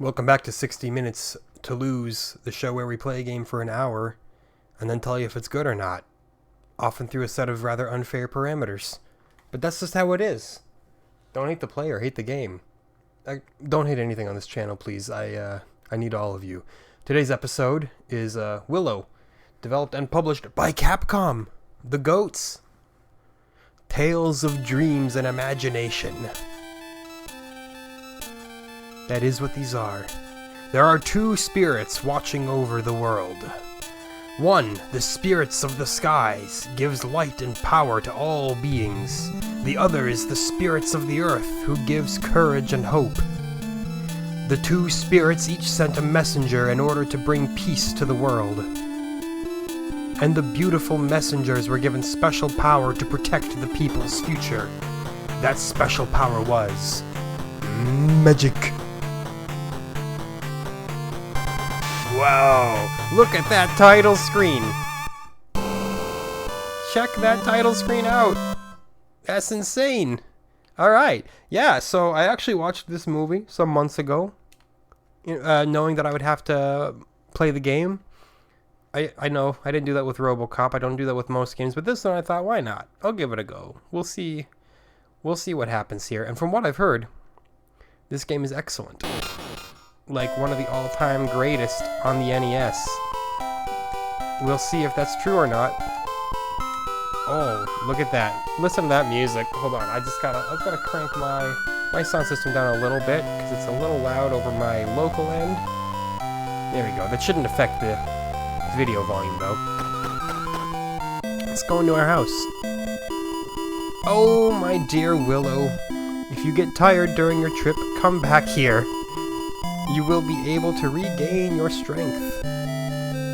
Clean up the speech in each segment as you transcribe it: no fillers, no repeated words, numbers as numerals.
Welcome back to 60 Minutes to Lose, the show where we play a game for an hour and then tell you if it's good or not, often through a set of rather unfair parameters. But that's just how it is. Don't hate the player, hate the game. Don't hate anything on this channel, please. I need all of you. Today's episode is Willow, developed and published by Capcom, the GOATs. Tales of dreams and imagination. That is what these are. There are two spirits watching over the world. One, the spirits of the skies, gives light and power to all beings. The other is the spirits of the earth, who gives courage and hope. The two spirits each sent a messenger in order to bring peace to the world. And the beautiful messengers were given special power to protect the people's future. That special power was magic. Wow, look at that title screen. Check that title screen out. That's insane. Alright, yeah, so I actually watched this movie some months ago, knowing that I would have to play the game. I know, I didn't do that with Robocop, I don't do that with most games, but this one I thought, why not? I'll give it a go. We'll see what happens here. And from what I've heard, this game is excellent. Like one of the all-time greatest on the NES. We'll see if that's true or not. Oh, look at that. Listen to that music. Hold on, I've gotta crank my sound system down a little bit, because it's a little loud over my local end. There we go. That shouldn't affect the video volume, though. Let's go into our house. Oh, my dear Willow. If you get tired during your trip, come back here. You will be able to regain your strength.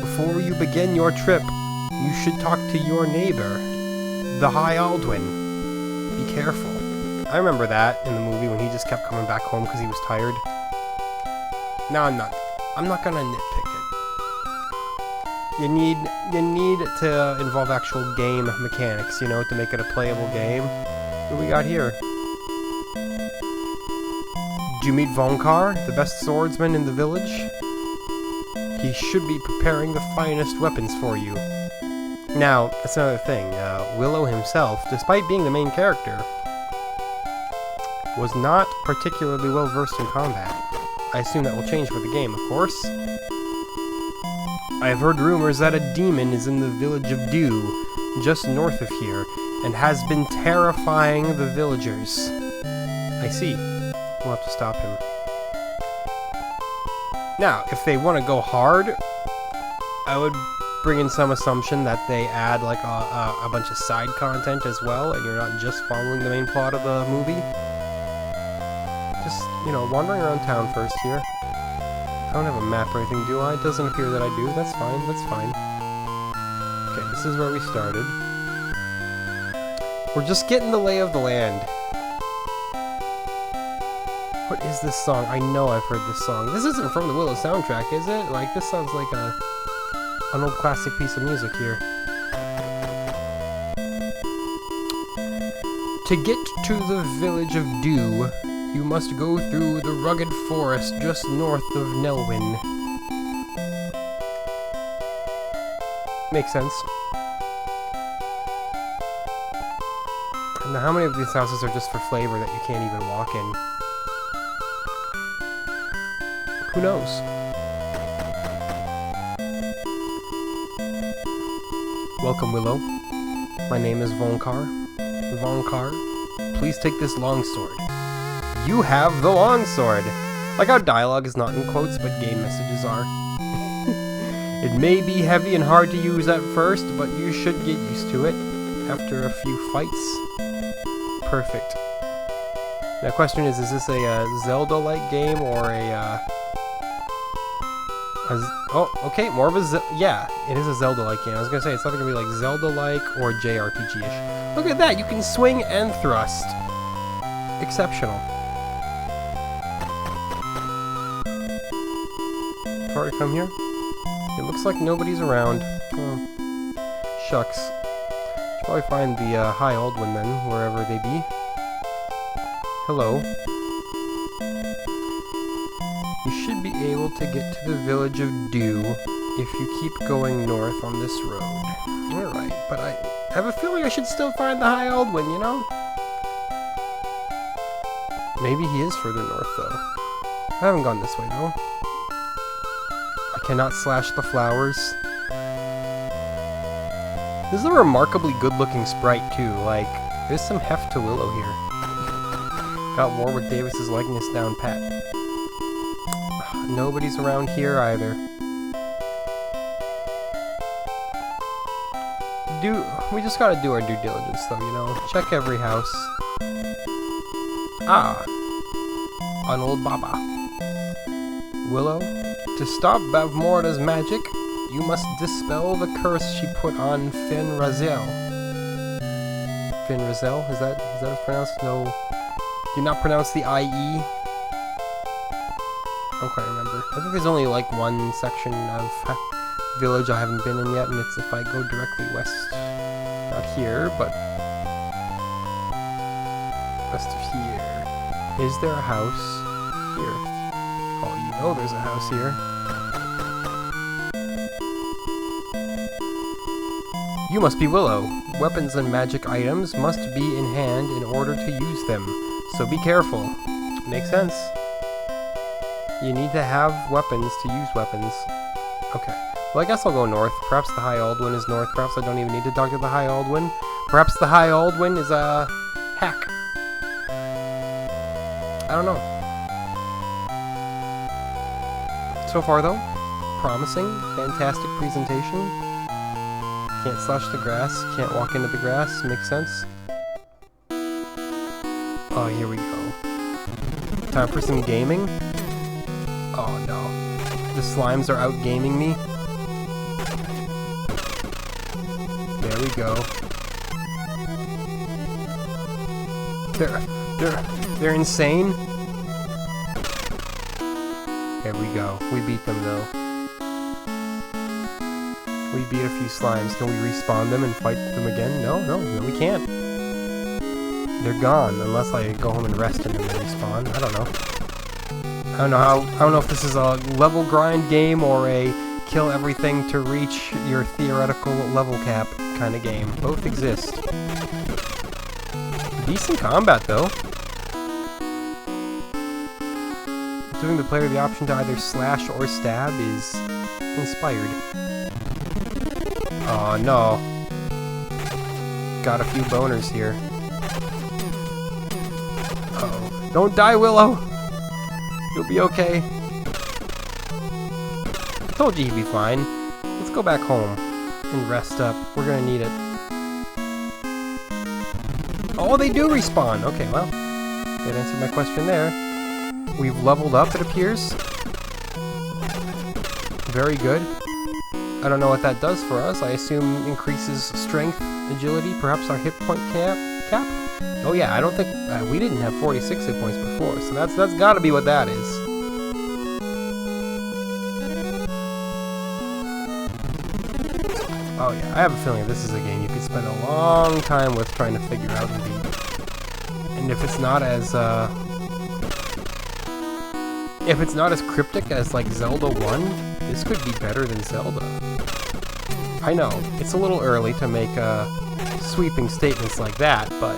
Before you begin your trip, you should talk to your neighbor, the High Aldwin. Be careful. I remember that in the movie when he just kept coming back home because he was tired. No, I'm not gonna nitpick it. You need to involve actual game mechanics, to make it a playable game. What do we got here? Did you meet Vonkar, the best swordsman in the village? He should be preparing the finest weapons for you. Now, that's another thing. Willow himself, despite being the main character, was not particularly well versed in combat. I assume that will change for the game, of course. I have heard rumors that a demon is in the village of Dew, just north of here, and has been terrifying the villagers. I see. We'll have to stop him. Now, if they want to go hard, I would bring in some assumption that they add like a bunch of side content as well, and you're not just following the main plot of the movie. Just, wandering around town first here. I don't have a map or anything, do I? It doesn't appear that I do. That's fine, that's fine. Okay, this is where we started. We're just getting the lay of the land. What is this song? I know I've heard this song. This isn't from the Willow soundtrack, is it? Like, this sounds like an old classic piece of music here. To get to the village of Dew, you must go through the rugged forest just north of Nelwyn. Makes sense. Now, how many of these houses are just for flavor that you can't even walk in? Who knows? Welcome, Willow. My name is Vonkar. Vonkar, please take this longsword. You have the longsword! Like how dialogue is not in quotes, but game messages are. It may be heavy and hard to use at first, but you should get used to it after a few fights. Perfect. Now, the question is this a Zelda-like game or oh, okay, more of a yeah, it is a Zelda-like game. I was gonna say, it's either gonna be like Zelda-like or JRPG-ish. Look at that, you can swing and thrust. Exceptional. Far to come here? It looks like nobody's around. Oh, shucks. Should probably find the High Aldwin then, wherever they be. Hello. You should be able to get to the village of Dew if you keep going north on this road. Alright, but I have a feeling I should still find the High Aldwin, you know? Maybe he is further north, though. I haven't gone this way, though. I cannot slash the flowers. This is a remarkably good-looking sprite, too. Like, there's some heft to Willow here. Got Warwick Davis's likeness down pat. Nobody's around here either. We just gotta do our due diligence, though, you know? Check every house. Ah, an old Baba. Willow, to stop Bavmorda's magic, you must dispel the curse she put on Fin Raziel. Fin Raziel? Is that how it's pronounced? No. Do not pronounce the I-E. I don't quite remember. I think there's only like one section of village I haven't been in yet, and it's if I go directly west. Not here, but west of here. Is there a house here? Oh, you know there's a house here. You must be Willow. Weapons and magic items must be in hand in order to use them, so be careful. Makes sense. You need to have weapons to use weapons. Okay. Well, I guess I'll go north. Perhaps the High Aldwin is north. Perhaps I don't even need to talk to the High Aldwin. Perhaps the High Aldwin is a hack. I don't know. So far, though, promising. Fantastic presentation. Can't slash the grass. Can't walk into the grass. Makes sense. Oh, here we go. Time for some gaming. Oh, no. The slimes are out gaming me. There we go. They're insane. There we go. We beat them though. We beat a few slimes. Can we respawn them and fight them again? No, we can't. They're gone unless I go home and rest and then they respawn. I don't know. I don't know if this is a level grind game or a kill everything to reach your theoretical level cap kind of game. Both exist. Decent combat though. Giving the player the option to either slash or stab is inspired. Oh no. Got a few boners here. Uh-oh. Don't die, Willow! You'll be okay. I told you he'd be fine. Let's go back home and rest up. We're gonna need it. Oh, they do respawn! Okay, well, that answered my question there. We've leveled up, it appears. Very good. I don't know what that does for us. I assume increases strength, agility, perhaps our hit point cap? Oh yeah, I don't think... we didn't have 46 hit points before, so that's gotta be what that is. Oh yeah, I have a feeling this is a game you could spend a long time with trying to figure out and beat. And if it's not as, if it's not as cryptic as, like, Zelda 1, this could be better than Zelda. I know, it's a little early to make, sweeping statements like that, but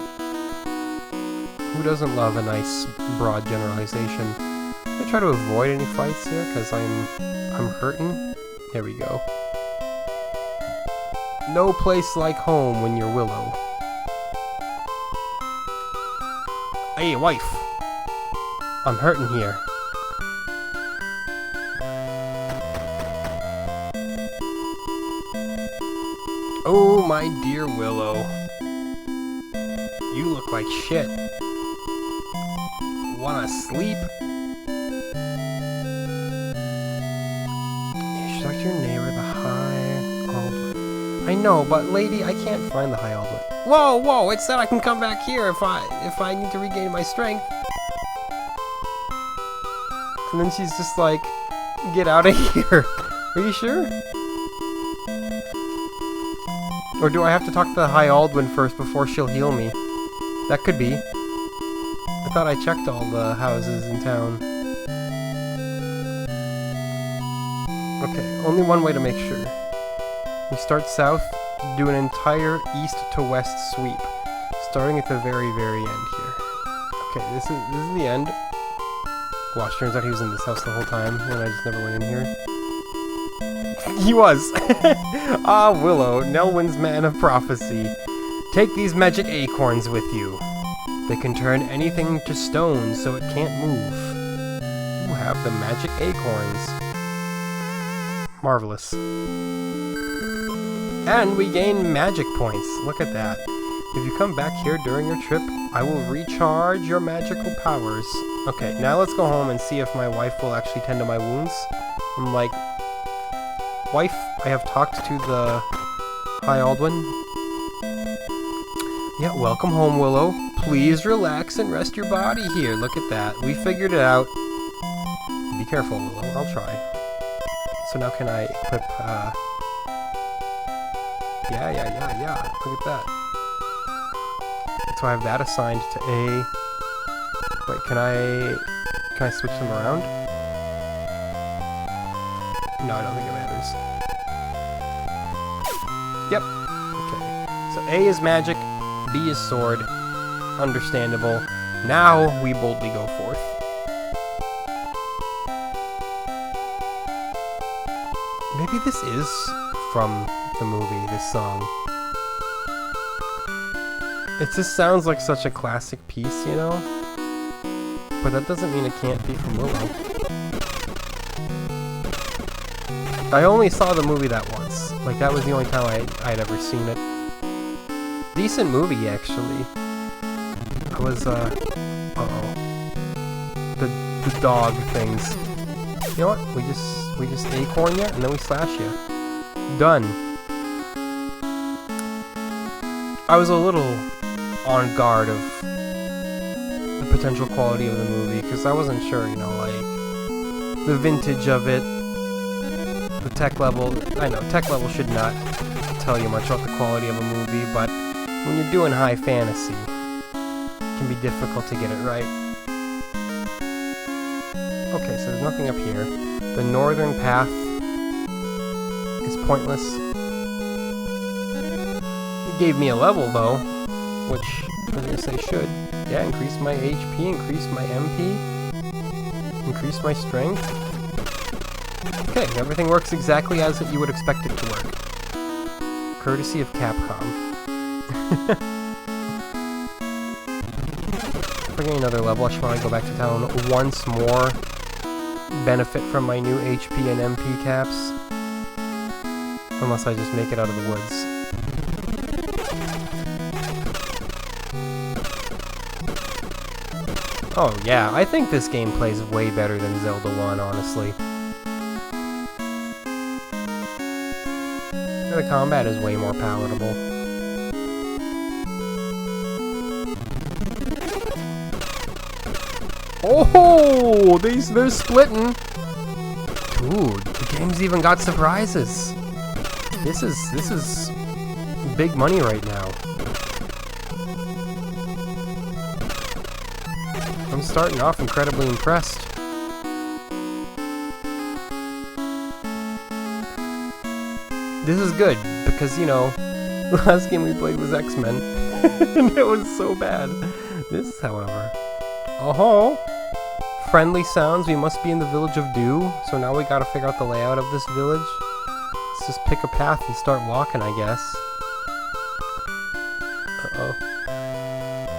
who doesn't love a nice, broad generalization? I try to avoid any fights here, because I'm hurting. Here we go. No place like home when you're Willow. Hey, wife! I'm hurting here. Oh, my dear Willow. You look like shit. Wanna sleep? You should talk to your neighbor, the High Aldwin. I know, but lady, I can't find the High Aldwin. Whoa, whoa! It said I can come back here if I need to regain my strength. And then she's just like, get out of here. Are you sure? Or do I have to talk to the High Aldwin first before she'll heal me? That could be. I thought I checked all the houses in town. Okay, only one way to make sure. We start south, do an entire east to west sweep, starting at the very, very end here. Okay, this is the end. Watch, turns out he was in this house the whole time, and I just never went in here. He was! Ah, Willow, Nelwyn's man of prophecy. Take these magic acorns with you. They can turn anything to stone so it can't move. You have the magic acorns. Marvelous. And we gain magic points. Look at that. If you come back here during your trip, I will recharge your magical powers. Okay, now let's go home and see if my wife will actually tend to my wounds. I'm like, wife, I have talked to the High Aldwin. Yeah, welcome home, Willow. Please relax and rest your body here. Look at that. We figured it out. Be careful, Willow. I'll try. So now can I equip, yeah. Look at that. So I have that assigned to A. Wait, can I switch them around? No, I don't think it matters. Yep. Okay. So A is magic, B is sword. Understandable. Now we boldly go forth. Maybe this is from the movie, this song. It just sounds like such a classic piece, you know? But that doesn't mean it can't be from Willow. I only saw the movie that once. Like, that was the only time I'd ever seen it. Decent movie, actually. I was, uh-oh. The dog things. You know what? We just acorn you, and then we slash you. Done. I was a little on guard of the potential quality of the movie, because I wasn't sure, you know, like, the vintage of it, the tech level. I know, tech level should not tell you much about the quality of a movie, but when you're doing high fantasy, it can be difficult to get it right. Okay, so there's nothing up here. The northern path is pointless. It gave me a level, though, which I was going to say should. Yeah, increase my HP, increase my MP, increase my strength. Okay, everything works exactly as you would expect it to work. Courtesy of Capcom. If I get another level, I should probably go back to town once more. Benefit from my new HP and MP caps. Unless I just make it out of the woods. Oh yeah, I think this game plays way better than Zelda 1, honestly. The combat is way more palatable. Oh, they're splitting. Dude, the game's even got surprises. This is big money right now. I'm starting off incredibly impressed. This is good because, you know, the last game we played was X-Men and it was so bad. This, however, oh. Friendly sounds, we must be in the village of Dew, so now we gotta figure out the layout of this village. Let's just pick a path and start walking, I guess. Uh-oh.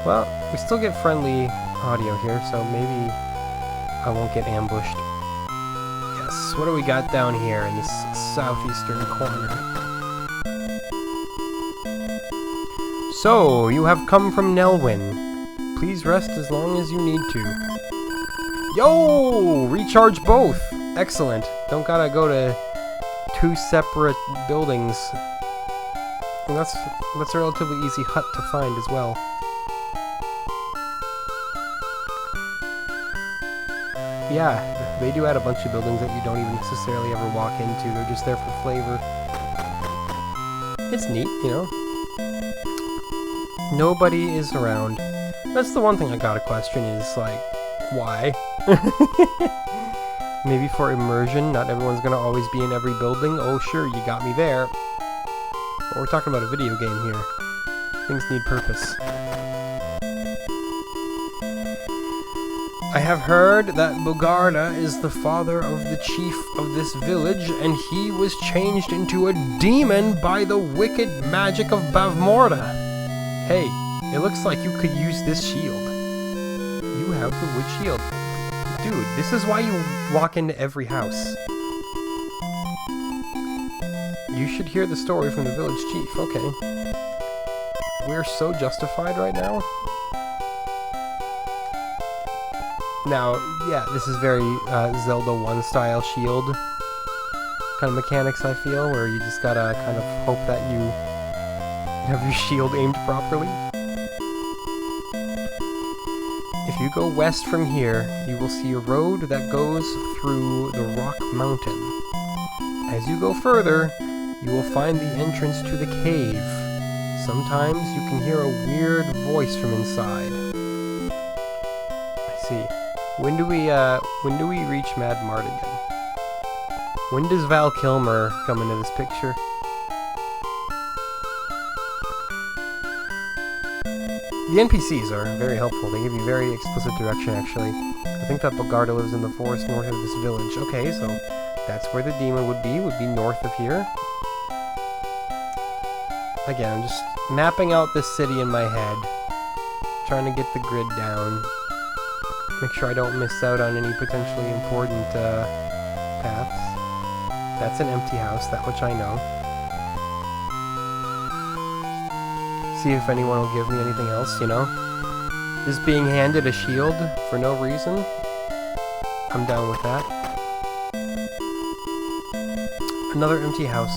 Well, we still get friendly audio here, so maybe I won't get ambushed. Yes, what do we got down here in this southeastern corner? So, you have come from Nelwyn. Please rest as long as you need to. Yo! Recharge both! Excellent. Don't gotta go to two separate buildings. And that's a relatively easy hut to find as well. Yeah, they do add a bunch of buildings that you don't even necessarily ever walk into. They're just there for flavor. It's neat, you know? Nobody is around. That's the one thing I gotta question is, like, why? Maybe for immersion, not everyone's gonna always be in every building. Oh sure, you got me there. But we're talking about a video game here. Things need purpose. I have heard that Bogarda is the father of the chief of this village, and he was changed into a demon by the wicked magic of Bavmorda. Hey, it looks like you could use this shield. You have the wood shield. Dude, this is why you walk into every house. You should hear the story from the village chief. Okay. We're so justified right now. Now, yeah, this is very Zelda 1 style shield kind of mechanics, I feel, where you just gotta kind of hope that you have your shield aimed properly. If you go west from here, you will see a road that goes through the Rock Mountain. As you go further, you will find the entrance to the cave. Sometimes you can hear a weird voice from inside. I see. When do we reach Mad Mardigan? When does Val Kilmer come into this picture? The NPCs are very helpful. They give you very explicit direction, actually. I think that Bogarda lives in the forest north of this village. Okay, so that's where the demon would be north of here. Again, I'm just mapping out this city in my head. Trying to get the grid down. Make sure I don't miss out on any potentially important paths. That's an empty house, that much I know. See if anyone will give me anything else, you know? Just being handed a shield for no reason. I'm down with that. Another empty house.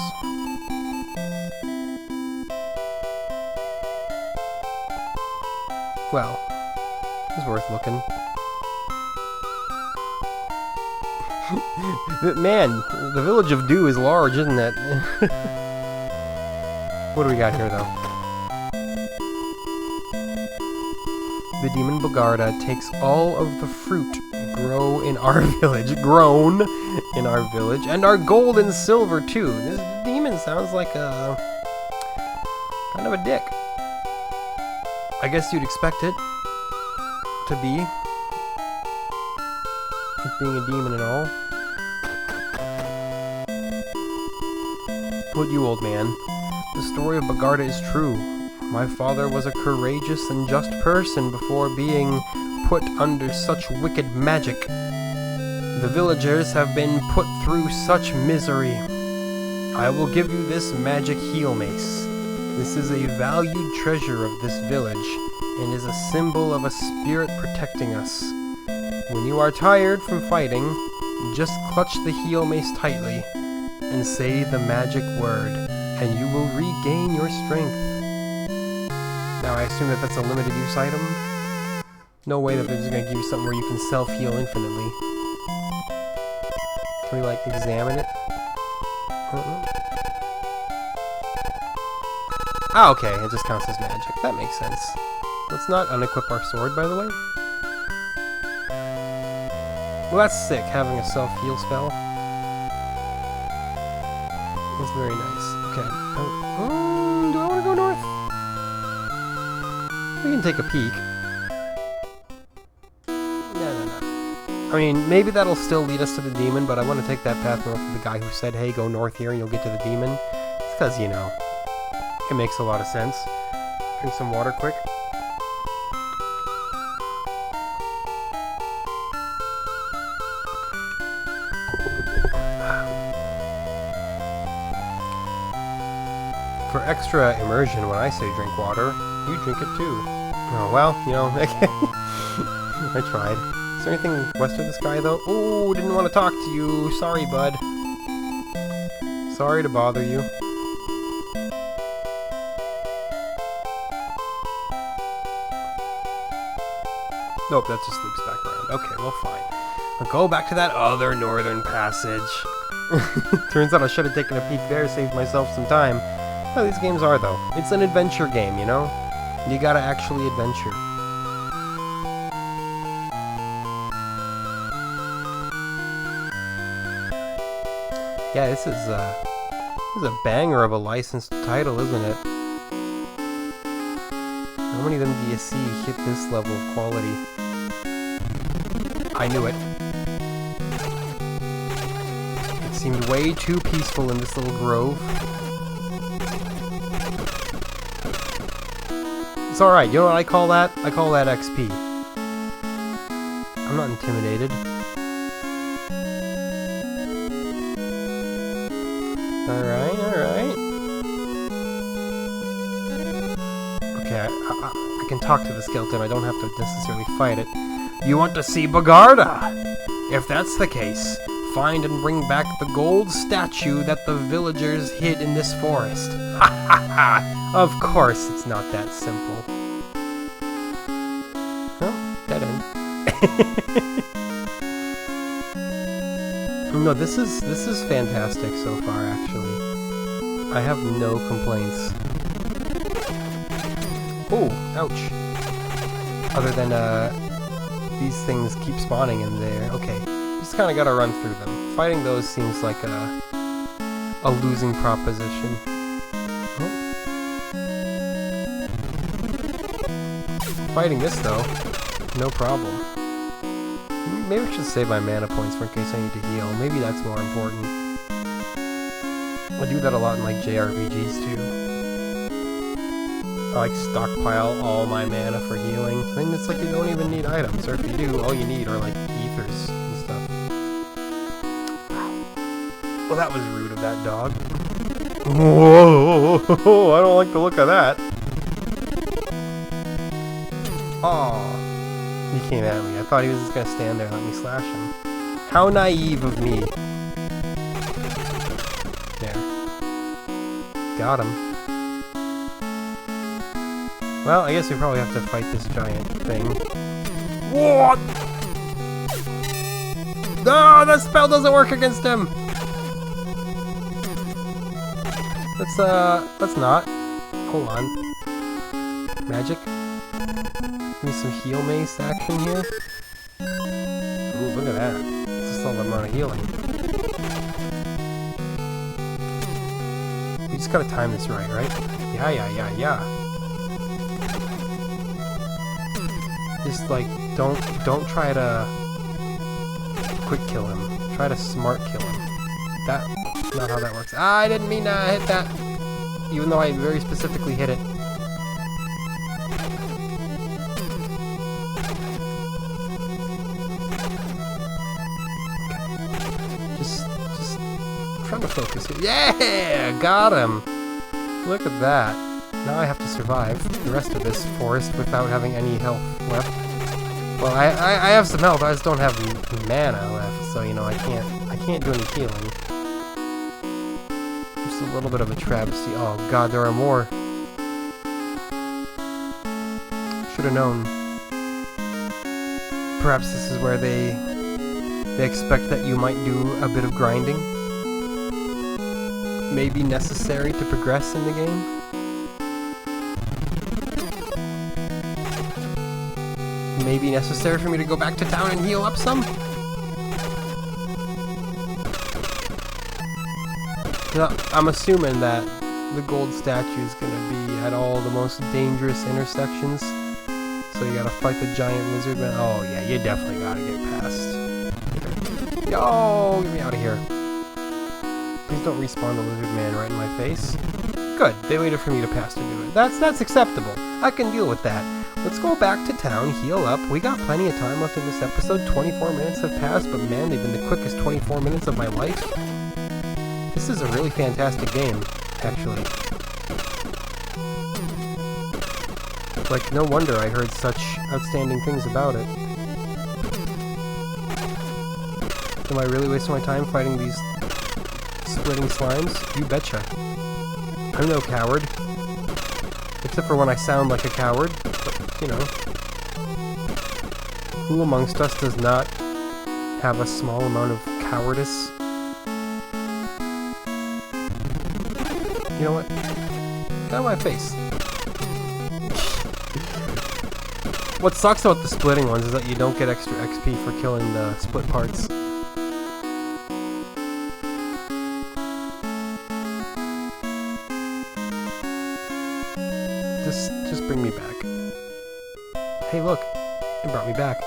Well, it's worth looking. Man, the village of Dew is large, isn't it? What do we got here, though? The demon Bogarda takes all of the fruit grown in our village, and our gold and silver, too. This demon sounds like a... kind of a dick. I guess you'd expect it to be. It being a demon and all. What you, old man? The story of Bogarda is true. My father was a courageous and just person before being put under such wicked magic. The villagers have been put through such misery. I will give you this magic heel mace. This is a valued treasure of this village, and is a symbol of a spirit protecting us. When you are tired from fighting, just clutch the heel mace tightly, and say the magic word, and you will regain your strength. Now I assume that that's a limited use item? No way that they're just gonna give you something where you can self-heal infinitely. Can we, like, examine it? Ah, okay, it just counts as magic. That makes sense. Let's not unequip our sword, by the way. Well, that's sick, having a self-heal spell. That's very nice. Okay. Do I want to go north? We can take a peek. No. I mean, maybe that'll still lead us to the demon, but I want to take that path north of the guy who said, hey, go north here and you'll get to the demon. It's because, you know, it makes a lot of sense. Drink some water quick. For extra immersion, when I say drink water, you drink it too. Oh, well, you know, I tried. Is there anything west of this guy, though? Oh, didn't want to talk to you. Sorry, bud. Sorry to bother you. Nope, that just loops back around. Okay, well, fine. I'll go back to that other northern passage. Turns out I should have taken a peek there, saved myself some time. How these games are, though. It's an adventure game, you know? You gotta actually adventure. Yeah, this is a banger of a licensed title, isn't it? How many of them do you see hit this level of quality? I knew it. It seemed way too peaceful in this little grove. It's alright, you know what I call that? I call that XP. I'm not intimidated. Alright, alright. Okay, I can talk to the skeleton, I don't have to necessarily fight it. You want to see Bagarda? If that's the case, find and bring back the gold statue that the villagers hid in this forest. Ha ha ha! Of course it's not that simple. Oh, dead end. No, this is fantastic so far, actually. I have no complaints. Oh, ouch. Other than, these things keep spawning in there. Okay, just kind of gotta run through them. Fighting those seems like a losing proposition. Oh. Fighting this, though, no problem. Maybe I should save my mana points for in case I need to heal. Maybe that's more important. I do that a lot in like JRPGs too. I like stockpile all my mana for healing. Then it's like you don't even need items, or if you do, all you need are like ethers and stuff. Well, that was rude of that dog. Whoa! I don't like the look of that. Aww. He came at me. I thought he was just gonna stand there and let me slash him. How naive of me. There. Got him. Well, I guess we probably have to fight this giant thing. What? No, the spell doesn't work against him! Let's not. Hold on. Magic? Give me some heal mace action here. Ooh, look at that. It's just all the amount of healing. We just gotta time this right? Yeah. Just like, don't try to quick kill him. Try to smart kill him. That's not how that works. Ah, I didn't mean to hit that. Even though I very specifically hit it. Trying to focus here. Yeah! Got him! Look at that. Now I have to survive the rest of this forest without having any health left. Well, I have some health, I just don't have mana left, so you know I can't do any healing. Just a little bit of a travesty. Oh god, there are more. Should have known. Perhaps this is where they expect that you might do a bit of grinding. May be necessary to progress in the game. May be necessary for me to go back to town and heal up some. Now, I'm assuming that the gold statue is going to be at all the most dangerous intersections. So you gotta fight the giant lizard man. Oh yeah, you definitely gotta get past. Yo, get me out of here. Please don't respawn the lizard man right in my face. Good, they waited for me to pass to do it. That's acceptable. I can deal with that. Let's go back to town, heal up. We got plenty of time left in this episode. 24 minutes have passed, but man, they've been the quickest 24 minutes of my life. This is a really fantastic game, actually. Like, no wonder I heard such outstanding things about it. Am I really wasting my time fighting these splitting slimes? You betcha. I'm no coward. Except for when I sound like a coward. But, you know. Who amongst us does not have a small amount of cowardice? You know what? Get out of my face. What sucks about the splitting ones is that you don't get extra XP for killing the split parts. Just bring me back. Hey, look. It brought me back.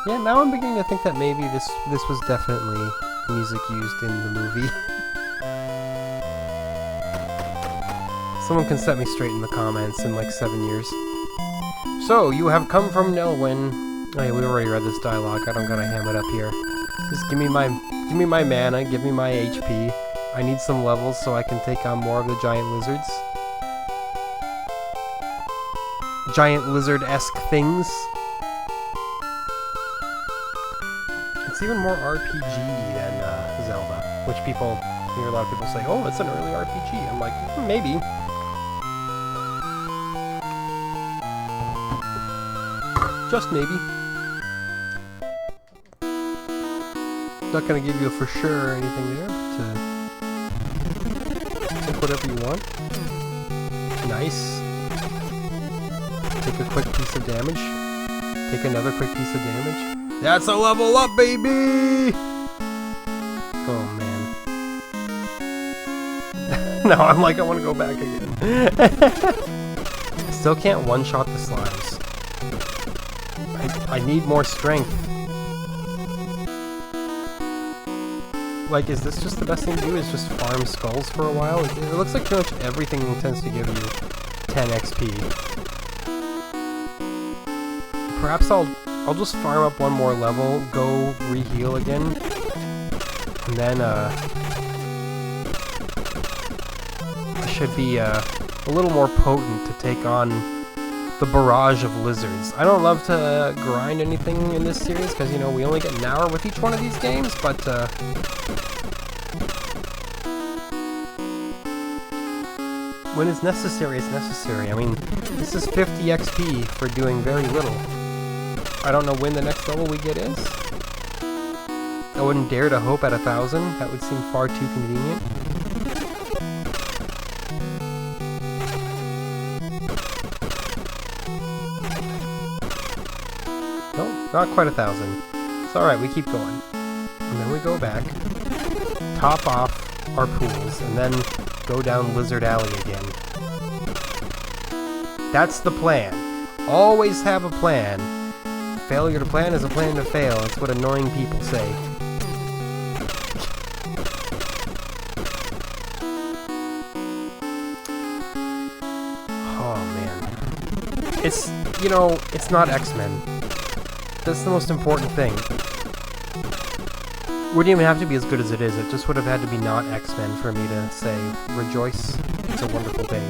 Yeah, now I'm beginning to think that maybe this was definitely music used in the movie. Someone can set me straight in the comments in like 7 years. So, you have come from Nelwyn. Oh yeah, we already read this dialogue. I don't gotta ham it up here. Just give me my mana, give me my HP. I need some levels so I can take on more of the giant lizards. Giant lizard-esque things. It's even more RPG than Zelda, which people hear a lot of people say, "Oh, it's an early RPG." I'm like, maybe. Just maybe. Not gonna give you a for sure or anything there, but take whatever you want. Nice. Take a quick piece of damage. Take another quick piece of damage. That's a level up, baby! Oh, man. No, I'm like, I want to go back again. Still can't one-shot the slimes. I need more strength. Like, is this just the best thing to do? Is just farm skulls for a while? It looks like pretty much everything tends to give you 10 XP. Perhaps I'll just farm up one more level, go re-heal again, and then I should be a little more potent to take on the barrage of lizards. I don't love to grind anything in this series because, you know, we only get an hour with each one of these games, but when it's necessary, it's necessary. I mean, this is 50 XP for doing very little. I don't know when the next level we get is. I wouldn't dare to hope at 1,000. That would seem far too convenient. No, not quite 1,000. It's alright, we keep going. And then we go back, top off our pools, and then go down Lizard Alley again. That's the plan. Always have a plan. Failure to plan is a plan to fail. That's what annoying people say. Oh, man. It's, you know, it's not X-Men. That's the most important thing. Wouldn't even have to be as good as it is. It just would have had to be not X-Men for me to say, rejoice, it's a wonderful day.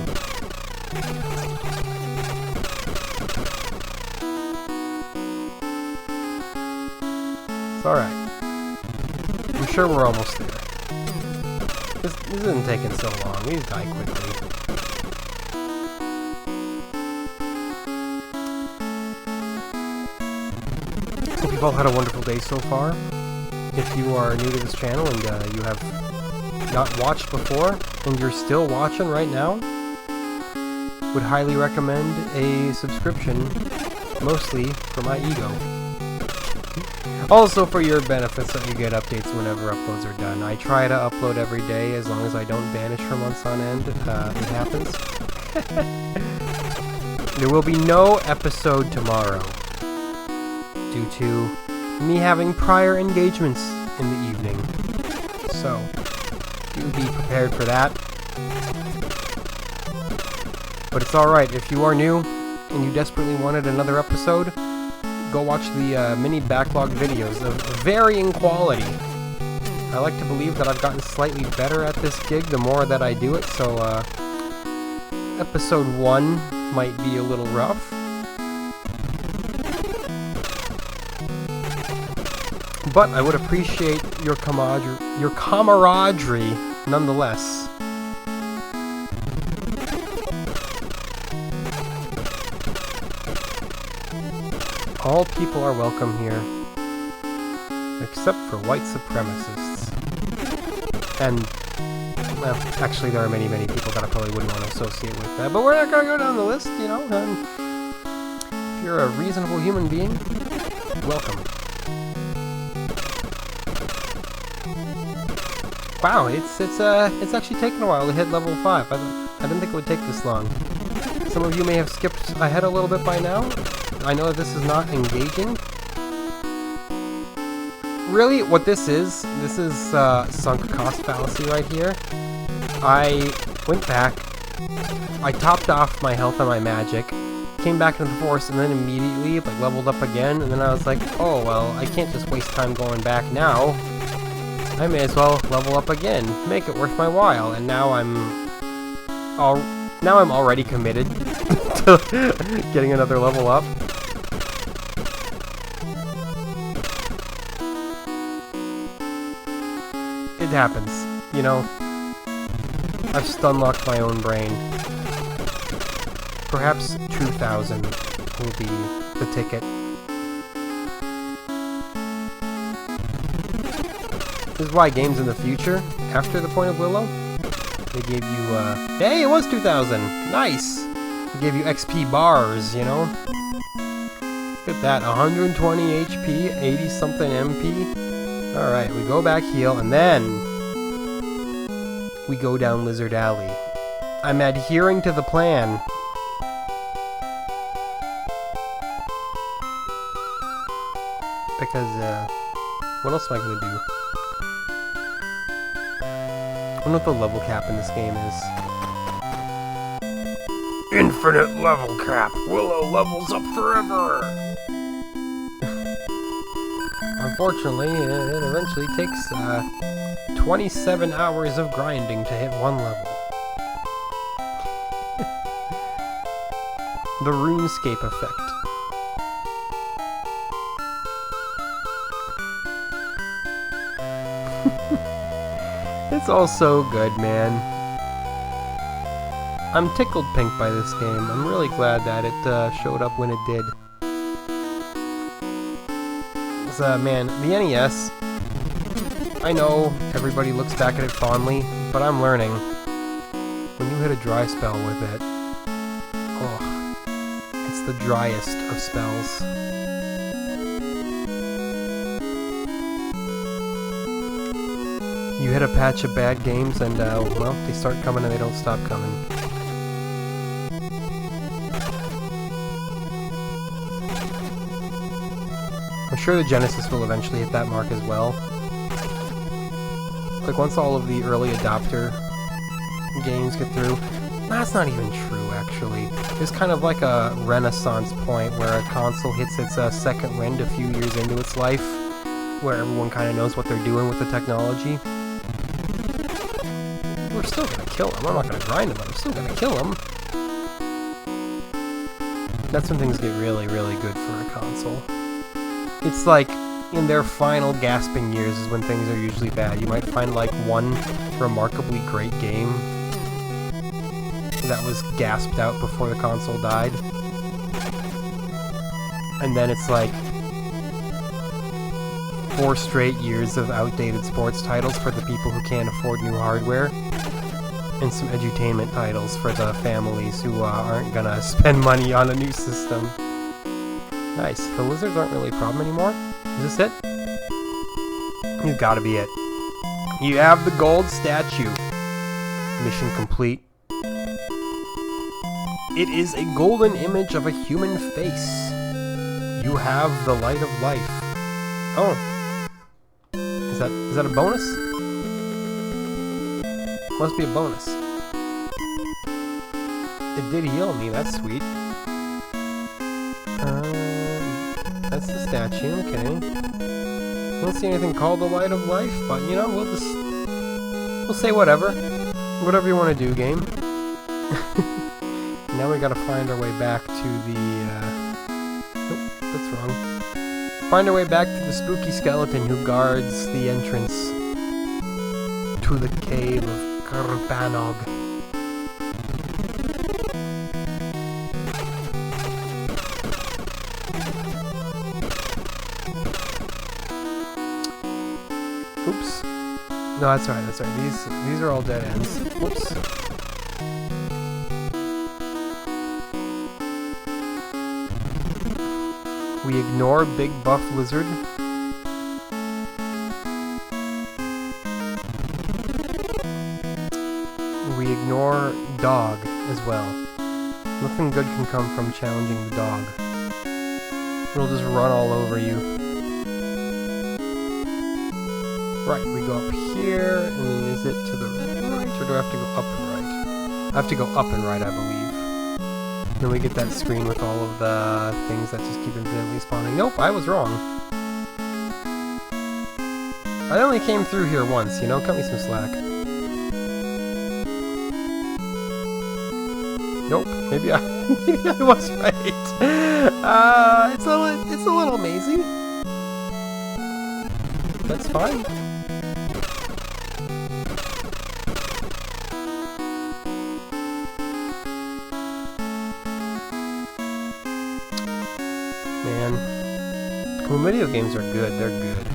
It's alright. I'm sure we're almost there. This isn't taking so long. We just die quickly. Hope you've all had a wonderful day so far. If you are new to this channel and you have not watched before, and you're still watching right now, would highly recommend a subscription, mostly for my ego. Also for your benefit, so you get updates whenever uploads are done. I try to upload every day as long as I don't vanish for months on end. It happens. There will be no episode tomorrow due to me having prior engagements in the evening. So, do be prepared for that. But it's alright, if you are new and you desperately wanted another episode, go watch the mini backlog videos of varying quality. I like to believe that I've gotten slightly better at this gig the more that I do it, so episode 1 might be a little rough. But I would appreciate your camaraderie nonetheless. All people are welcome here, except for white supremacists. And, well, actually there are many, many people that I probably wouldn't want to associate with that, but we're not going to go down the list, you know. If you're a reasonable human being, welcome. Wow, it's actually taken a while to hit level 5. I didn't think it would take this long. Some of you may have skipped ahead a little bit by now. I know that this is not engaging. Really, what this is sunk cost fallacy right here. I went back, I topped off my health and my magic, came back into the forest, and then immediately like leveled up again, and then I was like, oh well, I can't just waste time going back now. I may as well level up again, make it worth my while, and now I'm already committed to getting another level up. It happens, you know. I've stun-locked my own brain. Perhaps 2,000 will be the ticket. This is why games in the future, after the point of Willow, they gave you, hey, it was 2,000! Nice! They gave you XP bars, you know? Look at that, 120 HP, 80-something MP. Alright, we go back, heal, and then we go down Lizard Alley. I'm adhering to the plan. Because, what else am I gonna do? I wonder what the level cap in this game is. Infinite level cap! Willow levels up forever! Unfortunately, it eventually takes 27 hours of grinding to hit one level. The RuneScape effect. It's all so good, man. I'm tickled pink by this game. I'm really glad that it showed up when it did. Man, the NES, I know everybody looks back at it fondly, but I'm learning. When you hit a dry spell with it, oh, it's the driest of spells. You hit a patch of bad games and, well, they start coming and they don't stop coming. I'm sure the Genesis will eventually hit that mark as well. Like, once all of the early adopter games get through. That's not even true, actually. There's kind of like a renaissance point where a console hits its second wind a few years into its life, where everyone kind of knows what they're doing with the technology. We're still gonna kill them. I'm not gonna grind them, but I'm still gonna kill them. That's when things get really, really good for a console. It's like, in their final gasping years is when things are usually bad. You might find like one remarkably great game that was gasped out before the console died. And then it's like 4 straight years of outdated sports titles for the people who can't afford new hardware. And some edutainment titles for the families who aren't gonna spend money on a new system. Nice. The lizards aren't really a problem anymore. Is this it? You've gotta be it. You have the gold statue. Mission complete. It is a golden image of a human face. You have the light of life. Oh. Is that a bonus? Must be a bonus. It did heal me, that's sweet. That's the statue, okay. I don't see anything called the light of life, but you know, we'll say whatever. Whatever you want to do, game. Now we gotta find our way back to the, nope, that's wrong. Find our way back to the spooky skeleton who guards the entrance to the cave of Karbanog. Oops. No, that's right, that's right. These are all dead ends. Whoops. We ignore Big Buff Lizard. ignore dog as well. Nothing good can come from challenging the dog. It'll just run all over you. Right, we go up here, and then is it to the right, or do I have to go up and right? I have to go up and right, I believe. Then we get that screen with all of the things that just keep infinitely spawning. Nope, I was wrong. I only came through here once, you know? Cut me some slack. Nope, maybe I was right. It's a little mazy. That's fine. Man, when video games are good, they're good.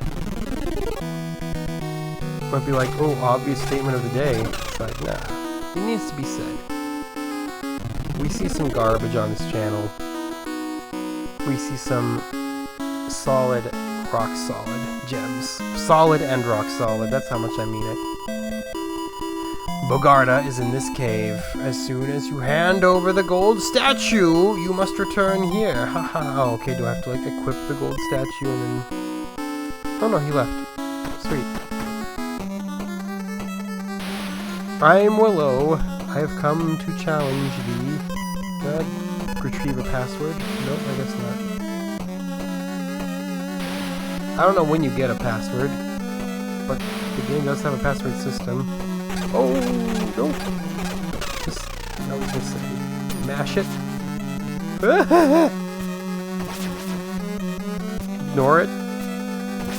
Might be like, oh, obvious statement of the day. It's like, nah, it needs to be said. We see some garbage on this channel. We see some solid, rock solid gems. Solid and rock solid, that's how much I mean it. Bogarda is in this cave. As soon as you hand over the gold statue, you must return here. Haha. Oh, okay, do I have to like equip the gold statue and then... Oh no, he left. Sweet. I'm Willow. I have come to challenge thee. Did I retrieve a password? Nope, I guess not. I don't know when you get a password, but the game does have a password system. Oh, no! Just, I was gonna say, mash it. Ignore it.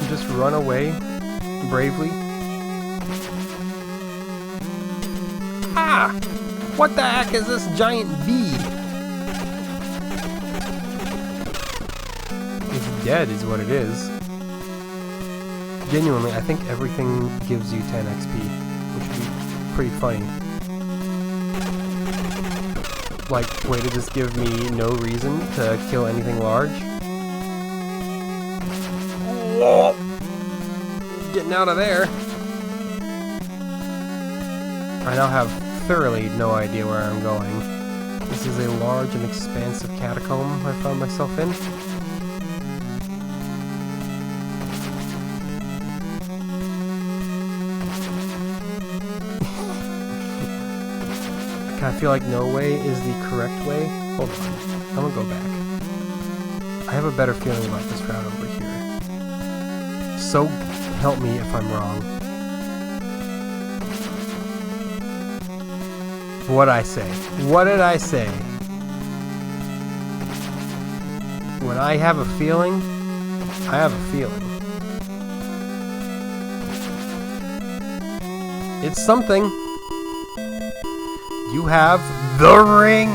Just run away bravely. Ah! What the heck is this giant bee? It's dead is what it is. Genuinely, I think everything gives you 10 XP, which would be pretty funny. Like, way to just give me no reason to kill anything large. Whoa! Getting out of there. I now have thoroughly no idea where I'm going. This is a large and expansive catacomb I found myself in. I feel like no way is the correct way. Hold on. I'm gonna go back. I have a better feeling about this route over here. So help me if I'm wrong. What'd I say? What did I say? When I have a feeling, I have a feeling. It's something. You have the ring!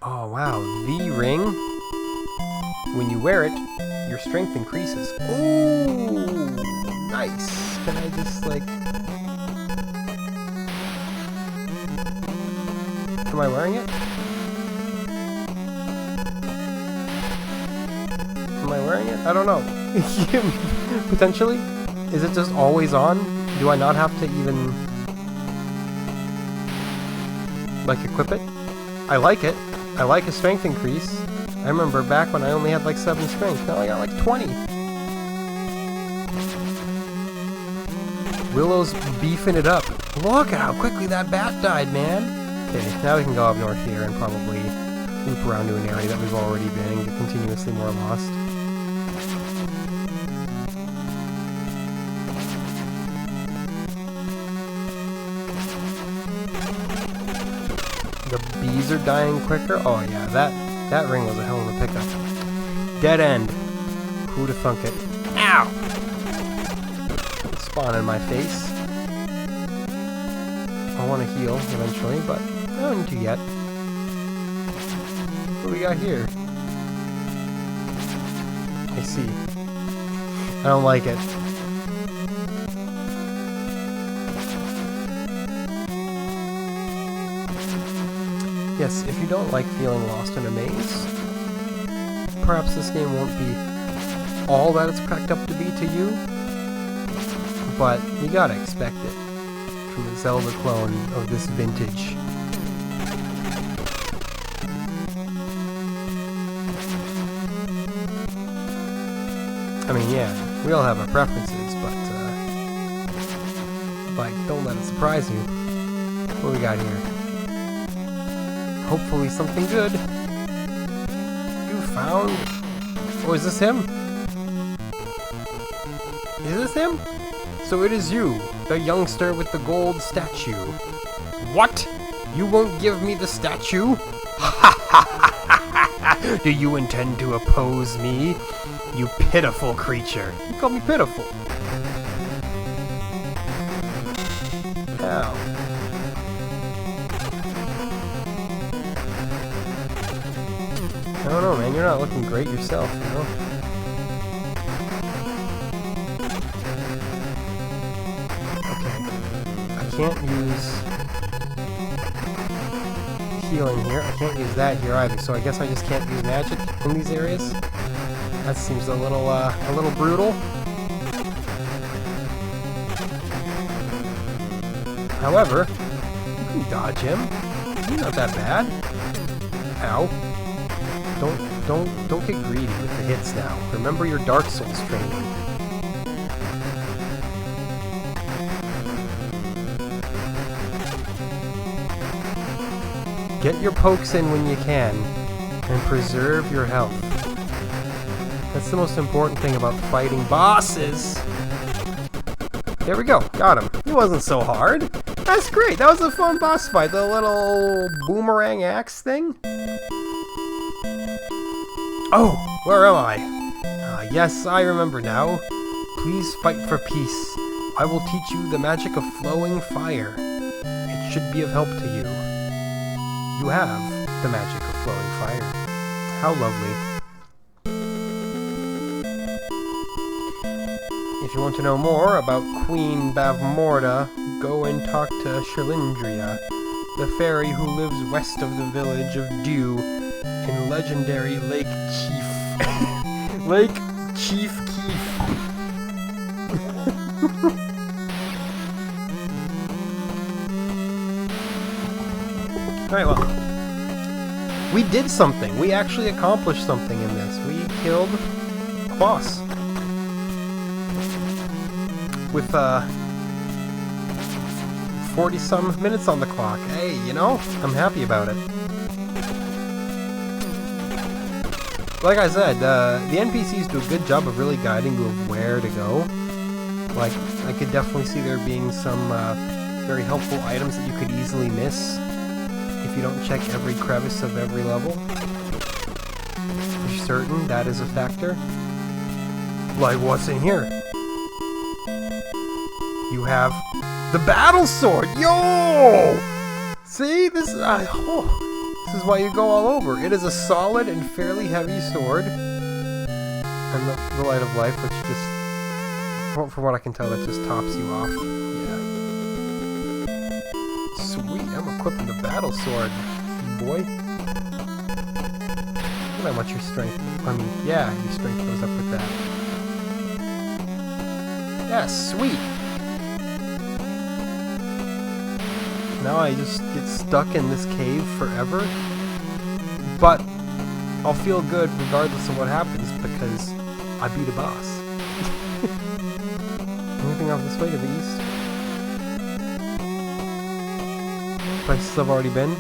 Oh wow, the ring. When you wear it, your strength increases. Ooh, nice. Can I just like... Am I wearing it? Am I wearing it? I don't know. Potentially? Is it just always on? Do I not have to even... like equip it? I like it. I like a strength increase. I remember back when I only had like 7 strength. Now I got like 20. Willow's beefing it up. Look at how quickly that bat died, man. Okay, now we can go up north here and probably loop around to an area that we've already been and get continuously more lost. The bees are dying quicker. Oh yeah, that ring was a hell of a pickup. Dead end. Who'd have thunk it? Ow! Spawn in my face. I want to heal eventually, but I don't need to yet. What do we got here? I see. I don't like it. Yes, if you don't like feeling lost in a maze, perhaps this game won't be all that it's cracked up to be to you, but you gotta expect it. from a Zelda clone of this vintage. I mean, yeah, we all have our preferences, but, like, don't let it surprise you. What do we got here? Hopefully something good. You found... Oh, is this him? Is this him? So it is you, the youngster with the gold statue. What? You won't give me the statue? Do you intend to oppose me? You pitiful creature. You call me pitiful. Ow. I don't know, man. You're not looking great yourself, you know? Okay. I can't use healing here. I can't use that here either, so I guess I just can't use magic in these areas. That seems a little brutal. However, you can dodge him. He's not that bad. Ow. Don't get greedy with the hits now. Remember your Dark Souls training. Get your pokes in when you can, and preserve your health. That's the most important thing about fighting bosses. There we go, got him. He wasn't so hard. That's great, that was a fun boss fight. The little boomerang axe thing. Oh, where am I? Yes, I remember now. Please fight for peace. I will teach you the magic of flowing fire. It should be of help to you. You have the magic of flowing fire. How lovely. If you want to know more about Queen Bavmorda, go and talk to Shalindria, the fairy who lives west of the village of Dew in legendary Lake Chief. Lake Chief Keef. Alright, well, we did something. We actually accomplished something in this. We killed a boss. With 40-some minutes on the clock. Hey, you know, I'm happy about it. Like I said, the NPCs do a good job of really guiding you of where to go. Like, I could definitely see there being some very helpful items that you could easily miss if you don't check every crevice of every level. For certain, that is a factor. Like, what's in here? You have the battle sword! Yo! See? This is why you go all over. It is a solid and fairly heavy sword. And the Light of Life, which just, from what I can tell, that just tops you off. Yeah. Sweet, I'm equipping the battle sword, boy. And how much your strength, I mean, yeah, your strength goes up with that. Yeah, sweet. Now I just get stuck in this cave forever, but I'll feel good regardless of what happens because I beat a boss. Anything else this way to the east? Places I've already been?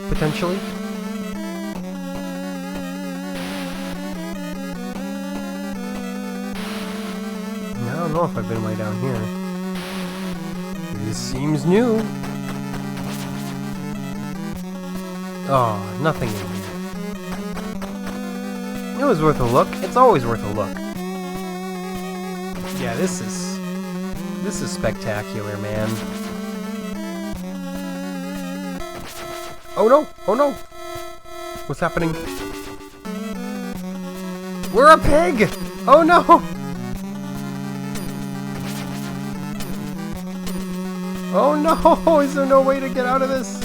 Potentially? I don't know if I've been way down here. This seems new. Oh, nothing in here. It was worth a look. It's always worth a look. Yeah, this is spectacular, man. Oh no! Oh no! What's happening? We're a pig! Oh no! Oh no! Is there no way to get out of this?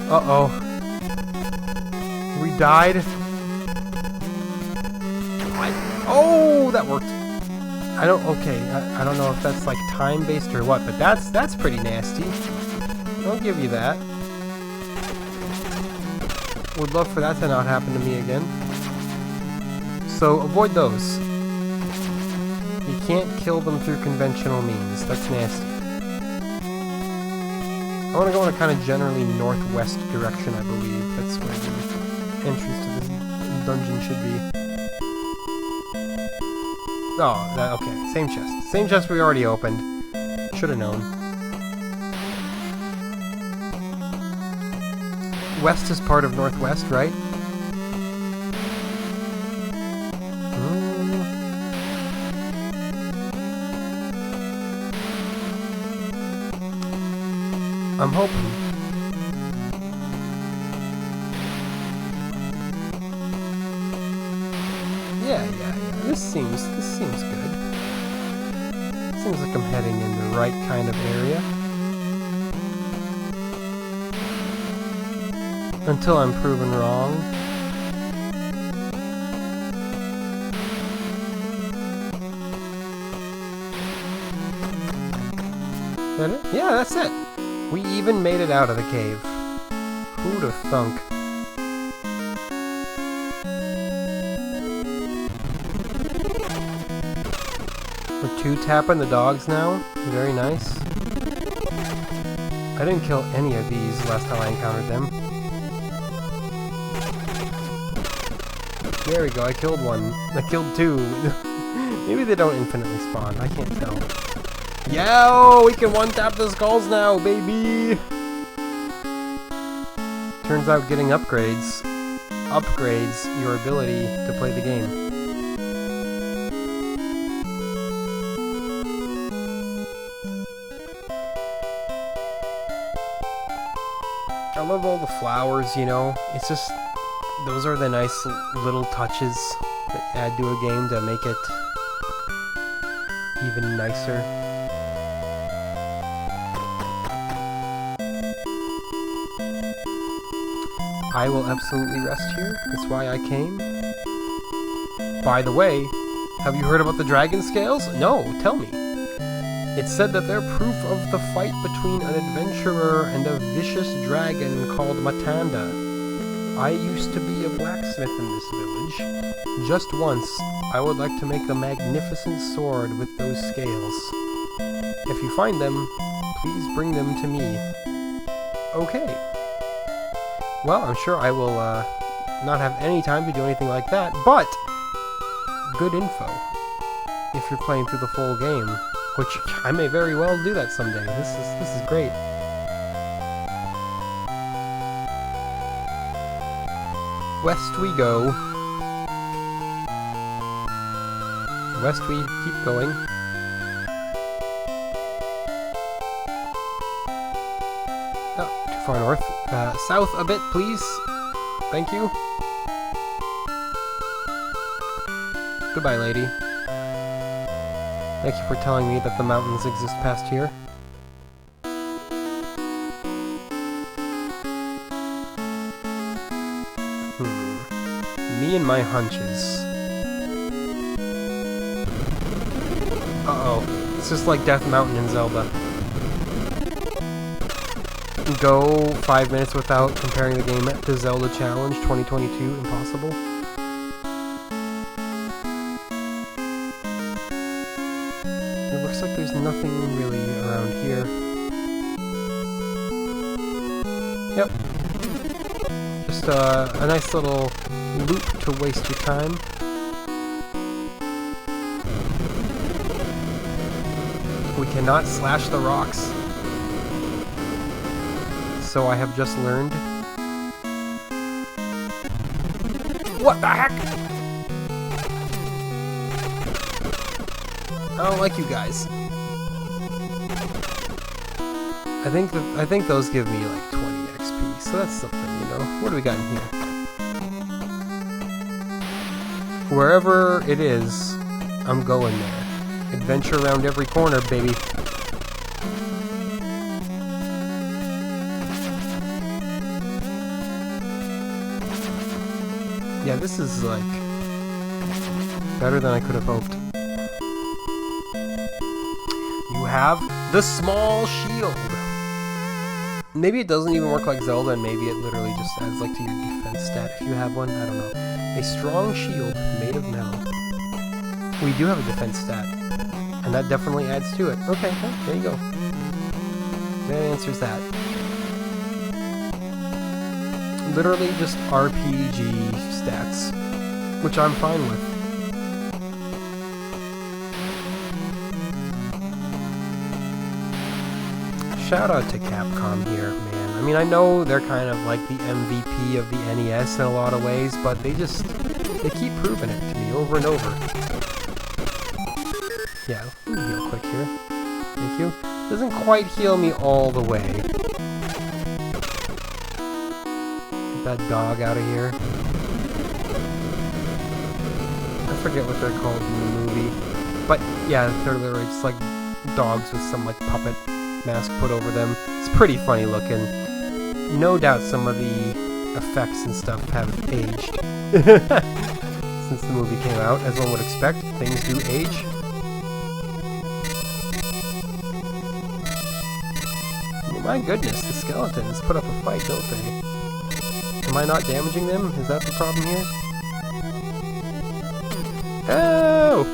Uh-oh. We died. Oh, that worked. I don't know if that's like time-based or what, but that's pretty nasty. I'll give you that. Would love for that to not happen to me again. So avoid those. You can't kill them through conventional means. That's nasty. I want to go in a kind of generally northwest direction, I believe. That's where the entrance to this dungeon should be. Oh, okay. Same chest. Same chest we already opened. Should have known. West is part of northwest, right? I'm hoping. Yeah. This seems good. Seems like I'm heading in the right kind of area. Until I'm proven wrong. Is that it? Yeah, that's it. We even made it out of the cave. Who'd have thunk? We're two-tapping the dogs now. Very nice. I didn't kill any of these last time I encountered them. There we go, I killed one. I killed two. Maybe they don't infinitely spawn, I can't tell. Yo, we can one-tap the skulls now, baby! Turns out getting upgrades your ability to play the game. I love all the flowers, you know? It's just, those are the nice little touches that add to a game to make it even nicer. I will absolutely rest here. That's why I came. By the way, have you heard about the dragon scales? No, tell me. It said that they're proof of the fight between an adventurer and a vicious dragon called Matanda. I used to be a blacksmith in this village. Just once, I would like to make a magnificent sword with those scales. If you find them, please bring them to me. Okay. Well, I'm sure I will not have any time to do anything like that, but good info if you're playing through the full game, which I may very well do that someday. This is great. West we go. West we keep going. Oh, too far north. South a bit, please. Thank you. Goodbye, lady. Thank you for telling me that the mountains exist past here. Me and my hunches. Uh-oh. It's just like Death Mountain in Zelda. Go 5 minutes without comparing the game to Zelda Challenge 2022. Impossible. It looks like there's nothing really around here. Yep. Just a nice little loop to waste your time. We cannot slash the rocks. So I have just learned. What the heck? I don't like you guys. I think those give me like 20 XP, so that's something, you know. What do we got in here? Wherever it is, I'm going there. Adventure around every corner, baby. Yeah, this is like better than I could have hoped. have the small shield. Maybe it doesn't even work like Zelda, and maybe it literally just adds like to your defense stat if you have one. I don't know. A strong shield made of metal. We do have a defense stat, and that definitely adds to it. Okay, well, there you go. That answers that. Literally just RPG stats, which I'm fine with. Shout out to Capcom here, man. I mean, I know they're kind of like the MVP of the NES in a lot of ways, but they keep proving it to me over and over. Yeah, let me heal quick here. Thank you. Doesn't quite heal me all the way. Get that dog out of here. I forget what they're called in the movie. But yeah, they're literally just like dogs with some like puppet mask put over them. It's pretty funny looking. No doubt some of the effects and stuff have aged since the movie came out, as one would expect. Things do age. My goodness, the skeletons put up a fight, don't they? Am I not damaging them? Is that the problem here? Oh!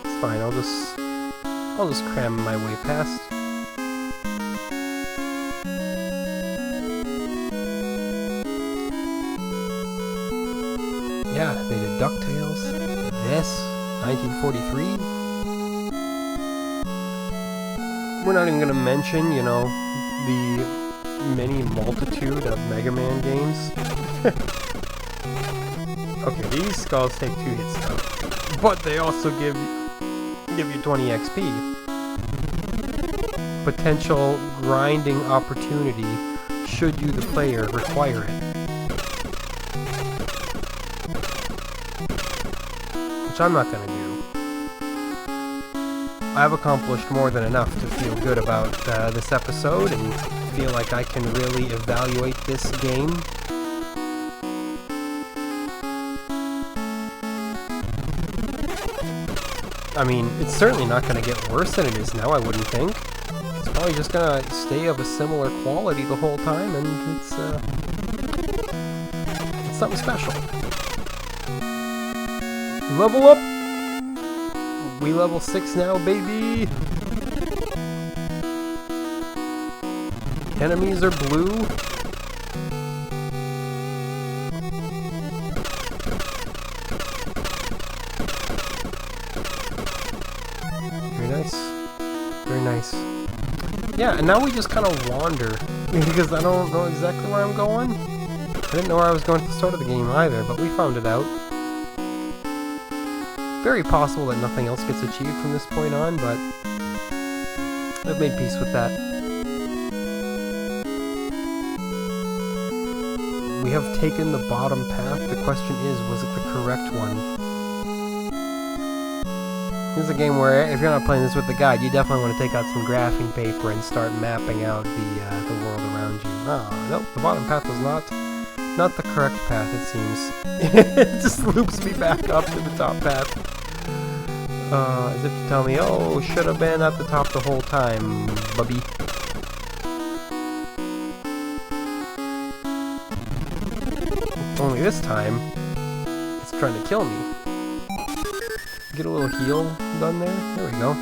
It's fine, I'll just cram my way past. Yeah, they did Ducktales. This, 1943. We're not even going to mention, you know, the many multitude of Mega Man games. Okay, these skulls take 2 hits though, but they also give you 20 XP. Potential grinding opportunity should you, the player, require it. Which I'm not going to do. I've accomplished more than enough to feel good about this episode and feel like I can really evaluate this game. I mean, it's certainly not going to get worse than it is now, I wouldn't think. It's probably just going to stay of a similar quality the whole time, and it's something special. Level up! We level 6 now, baby! Enemies are blue. Very nice. Very nice. Yeah, and now we just kind of wander, because I don't know exactly where I'm going. I didn't know where I was going at the start of the game either, but we found it out. Very possible that nothing else gets achieved from this point on, but I've made peace with that. We have taken the bottom path. The question is, was it the correct one? This is a game where, if you're not playing this with the guide, you definitely want to take out some graphing paper and start mapping out the world around you. Oh, nope, the bottom path was not the correct path, it seems. It just loops me back up to the top path. As if to tell me, oh, should have been at the top the whole time, bubby. Only this time, it's trying to kill me. Get a little heal done there. There we go.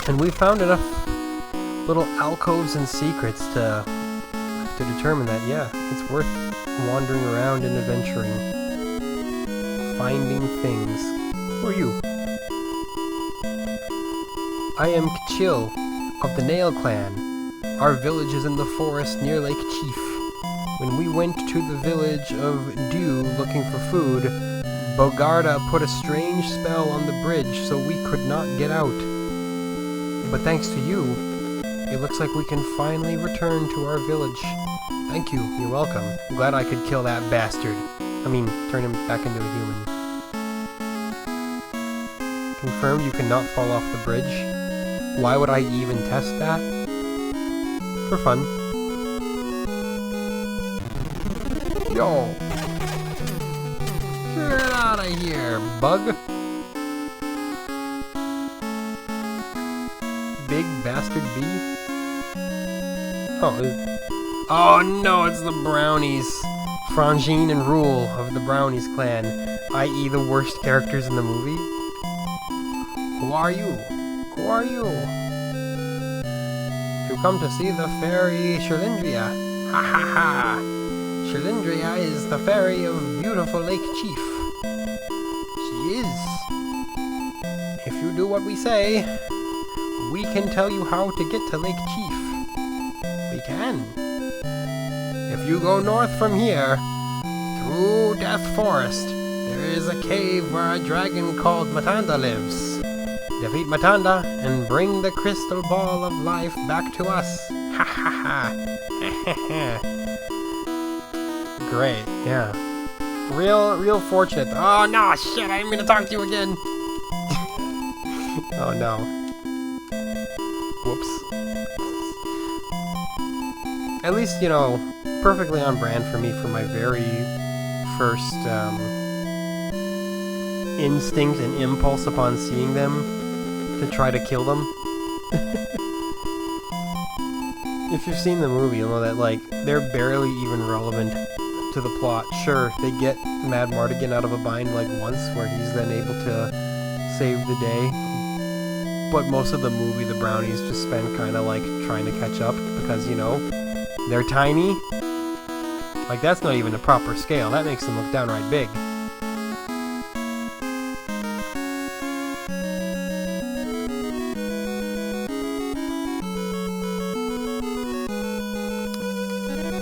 And we found enough little alcoves and secrets to determine that, yeah, it's worth wandering around and adventuring. Finding things. Who are you? I am Kachil of the Nail Clan. Our village is in the forest near Lake Chief. When we went to the village of Dew looking for food, Bogarda put a strange spell on the bridge so we could not get out. But thanks to you, it looks like we can finally return to our village. Thank you, you're welcome. I'm glad I could kill that bastard. I mean, turn him back into a human. Confirmed you cannot fall off the bridge. Why would I even test that? for fun. Yo! Get out of here, bug! Big bastard bee? Oh no, it's the brownies! Frangine and Rule of the Brownies clan, i.e. the worst characters in the movie. Who are you? Who are you? To come to see the fairy Sherlindria. Ha ha ha! Sherlindria is the fairy of beautiful Lake Chief. She is. If you do what we say, we can tell you how to get to Lake Chief. We can. If you go north from here, through Death Forest, there is a cave where a dragon called Matanda lives. Defeat Matanda and bring the crystal ball of life back to us. Ha ha ha. Great, yeah. Real fortunate. Oh no, shit, I didn't mean to talk to you again. Oh no. Whoops. At least, you know, perfectly on brand for me for my very first instinct and impulse upon seeing them to try to kill them. If you've seen the movie, you'll know that, like, they're barely even relevant to the plot. Sure, they get Mad Mardigan out of a bind, like, once, where he's then able to save the day. But most of the movie, the brownies just spend kind of, like, trying to catch up, because, you know, they're tiny. Like, that's not even a proper scale. That makes them look downright big.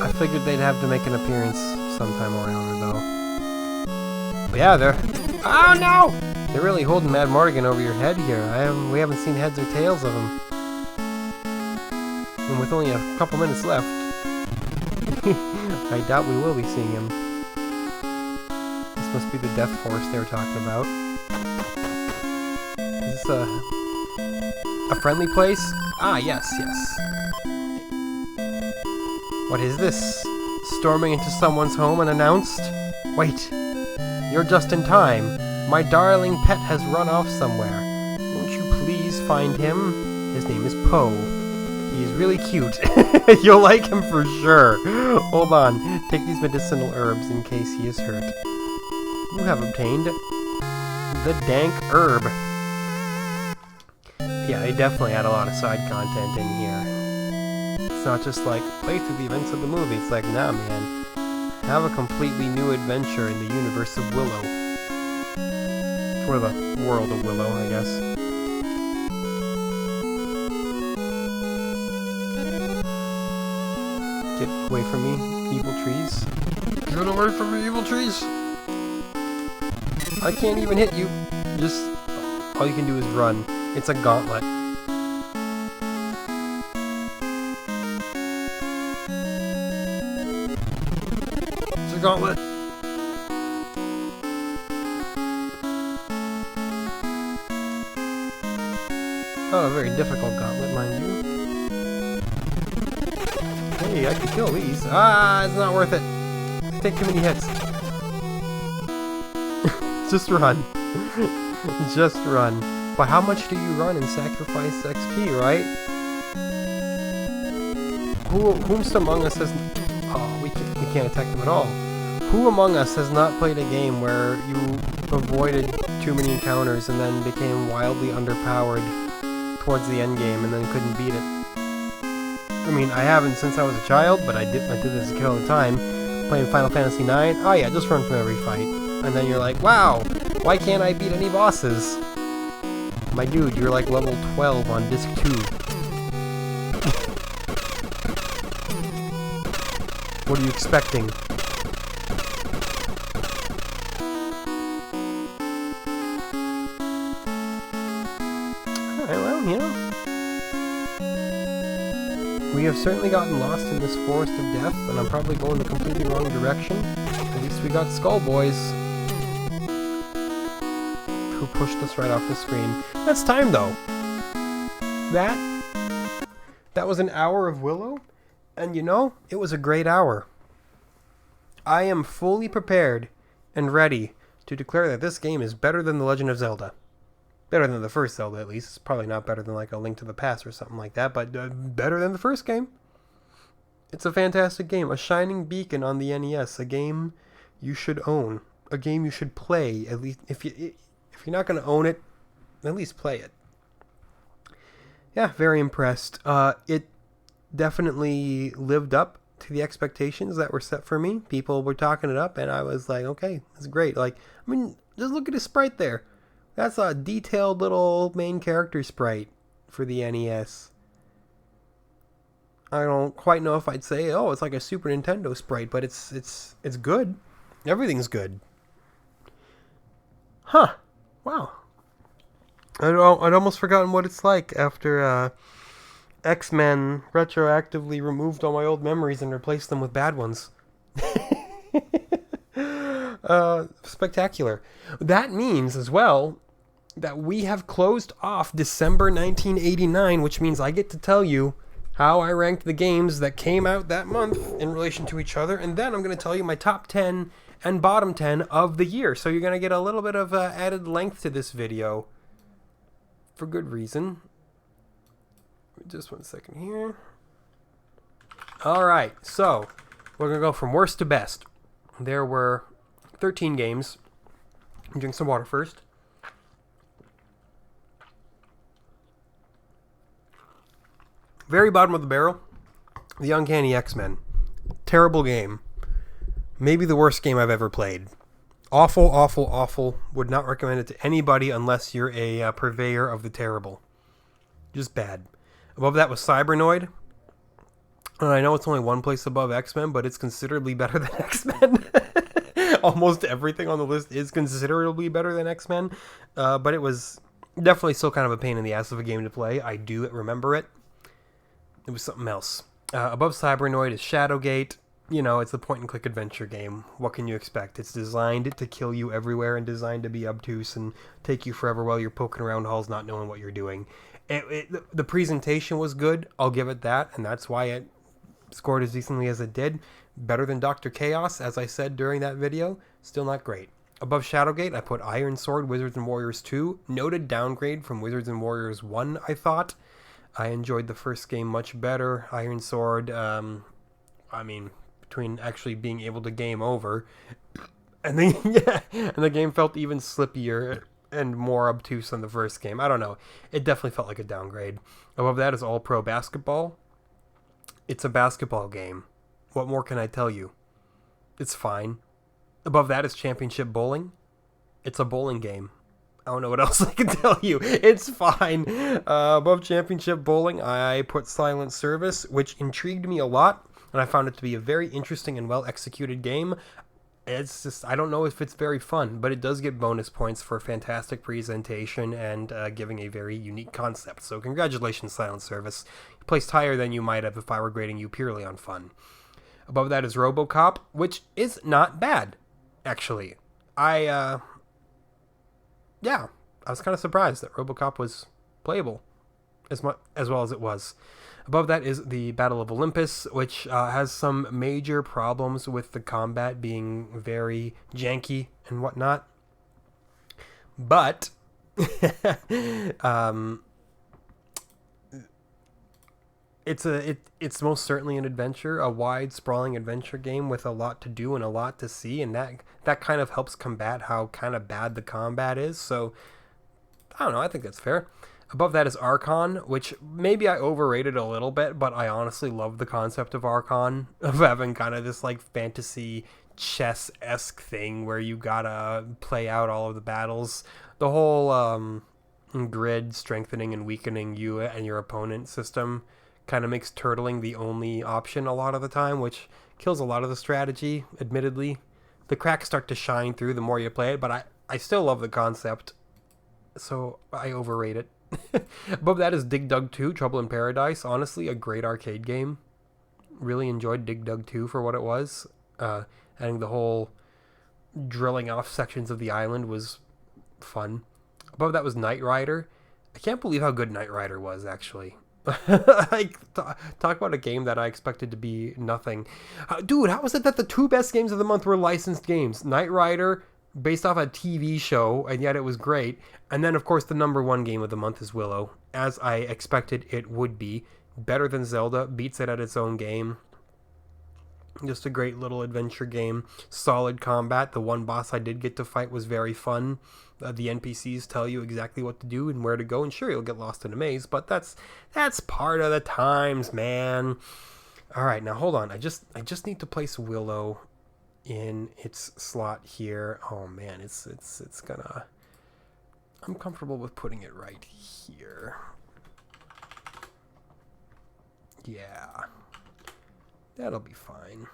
I figured they'd have to make an appearance sometime or another, though. But yeah, they're... Oh, no! They're really holding Mad Mardigan over your head here. We haven't seen heads or tails of him. And with only a couple minutes left, I doubt we will be seeing him. This must be the Death Forest they were talking about. Is this a friendly place? Ah, yes. What is this? Storming into someone's home unannounced? Wait, you're just in time. My darling pet has run off somewhere. Won't you please find him? His name is Poe. He's really cute. You'll like him for sure. Hold on. Take these medicinal herbs in case he is hurt. You have obtained the dank herb. Yeah, they definitely add a lot of side content in here. It's not just like, play through the events of the movie. It's like, nah, man. Have a completely new adventure in the universe of Willow. Or the world of Willow, I guess. Get away from me, evil trees. Get away from me, evil trees! I can't even hit you. Just, all you can do is run. It's a gauntlet. It's a gauntlet. Not a very difficult gauntlet, mind you. Hey, I can kill these. Ah, it's not worth it. I take too many hits. Just run. Just run. But how much do you run and sacrifice XP, right? Whomst among us has... Oh, we can't attack them at all. Who among us has not played a game where you avoided too many encounters and then became wildly underpowered towards the end game and then couldn't beat it? I mean, I haven't since I was a child, but I did this a kid all the time. Playing Final Fantasy IX. Oh yeah, just run from every fight. And then you're like, wow, why can't I beat any bosses? My dude, you're like level 12 on disc 2. What are you expecting? Alright, well, you know. We have certainly gotten lost in this forest of death, and I'm probably going the completely wrong direction. At least we got Skull Boys, who pushed us right off the screen. That's time, though. That was an hour of Willow, And it was a great hour. I am fully prepared and ready to declare that this game is better than The Legend of Zelda. Better than the first Zelda, at least. It's probably not better than like A Link to the Past or something like that, but better than the first game. It's a fantastic game. A shining beacon on the NES. A game you should own. A game you should play. At least if you're not going to own it, at least play it. Yeah, very impressed. It definitely lived up to the expectations that were set for me. People were talking it up, and I was like, okay, that's great. Like, I mean, just look at his sprite there. That's a detailed little main character sprite for the NES. I don't quite know if I'd say, oh, it's like a Super Nintendo sprite, but it's good. Everything's good. Huh. Wow. I'd almost forgotten what it's like after X-Men retroactively removed all my old memories and replaced them with bad ones. Spectacular. That means as well that we have closed off December 1989, which means I get to tell you how I ranked the games that came out that month in relation to each other, and then I'm going to tell you my top 10 and bottom 10 of the year. So you're going to get a little bit of added length to this video for good reason. Just 1 second here. All right, so we're going to go from worst to best. There were 13 games. Drink some water first. Very bottom of the barrel, The Uncanny X-Men. Terrible game. Maybe the worst game I've ever played. Awful, awful, awful. Would not recommend it to anybody unless you're a purveyor of the terrible. Just bad. Above that was Cybernoid. And I know it's only one place above X-Men, but it's considerably better than X-Men. Almost everything on the list is considerably better than X-Men. But it was definitely still kind of a pain in the ass of a game to play. I do remember it. It was something else. Above Cybernoid is Shadowgate. It's the point-and-click adventure game. What can you expect? It's designed to kill you everywhere and designed to be obtuse and take you forever while you're poking around halls not knowing what you're doing. The presentation was good. I'll give it that, and that's why it scored as decently as it did. Better than Dr. Chaos, as I said during that video. Still not great. Above Shadowgate, I put Iron Sword, Wizards and Warriors 2. Noted downgrade from Wizards and Warriors 1, I thought. I enjoyed the first game much better. Iron Sword, between actually being able to game over, and the game felt even slippier and more obtuse than the first game. I don't know. It definitely felt like a downgrade. Above that is All Pro Basketball. It's a basketball game. What more can I tell you? It's fine. Above that is Championship Bowling. It's a bowling game. I don't know what else I can tell you. It's fine. Above Championship Bowling, I put Silent Service, which intrigued me a lot, and I found it to be a very interesting and well-executed game. It's just, I don't know if it's very fun, but it does get bonus points for fantastic presentation and giving a very unique concept. So congratulations, Silent Service. You placed higher than you might have if I were grading you purely on fun. Above that is Robocop, which is not bad, actually. I was kind of surprised that Robocop was playable as well as it was. Above that is the Battle of Olympus, which has some major problems with the combat being very janky and whatnot. But it's most certainly an adventure, a wide, sprawling adventure game with a lot to do and a lot to see, and that kind of helps combat how kind of bad the combat is. So I don't know, I think that's fair. Above that is Archon, which maybe I overrated a little bit, but I honestly love the concept of Archon, of having kind of this like fantasy chess-esque thing where you gotta play out all of the battles. The whole grid strengthening and weakening you and your opponent system kind of makes turtling the only option a lot of the time, which kills a lot of the strategy, admittedly. The cracks start to shine through the more you play it, but I still love the concept, so I overrate it. Above that is Dig Dug 2, Trouble in Paradise. Honestly, a great arcade game. Really enjoyed Dig Dug 2 for what it was. Adding the whole drilling off sections of the island was fun. Above that was Knight Rider. I can't believe how good Knight Rider was, actually. Like, talk about a game that I expected to be nothing. Dude, how was it that the two best games of the month were licensed games? Knight Rider, based off a TV show, and yet it was great. And then, of course, the number one game of the month is Willow, as I expected it would be. Better than Zelda, beats it at its own game. Just a great little adventure game. Solid combat. The one boss I did get to fight was very fun. The NPCs tell you exactly what to do and where to go, and sure, you'll get lost in a maze, but that's part of the times, man. All right, now hold on. I just need to place Willow in its slot here. Oh man, it's gonna. I'm comfortable with putting it right here. Yeah. That'll be fine.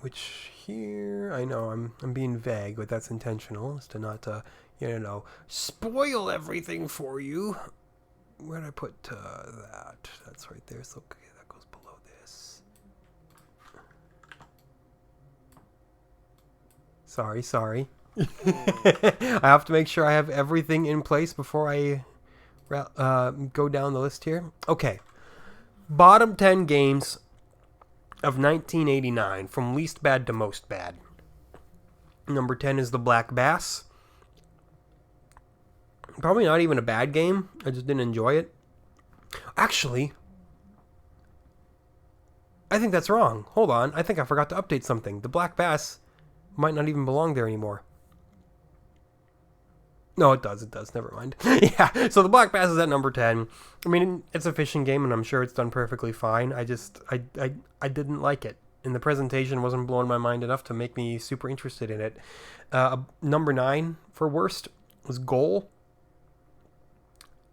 Which here, I know I'm being vague, but that's intentional, is to not, spoil everything for you. Where'd I put that? That's right there, so okay, that goes below this. Sorry. I have to make sure I have everything in place before I go down the list here. Okay. Bottom 10 games of 1989, from least bad to most bad. Number 10 is The Black Bass. Probably not even a bad game. I just didn't enjoy it. Actually, I think that's wrong. Hold on. I think I forgot to update something. The Black Bass might not even belong there anymore. No, it does. Never mind. Yeah, so The Black Bass is at number 10. I mean, it's a fishing game, and I'm sure it's done perfectly fine. I didn't like it. And the presentation wasn't blowing my mind enough to make me super interested in it. Number 9 for worst was Goal.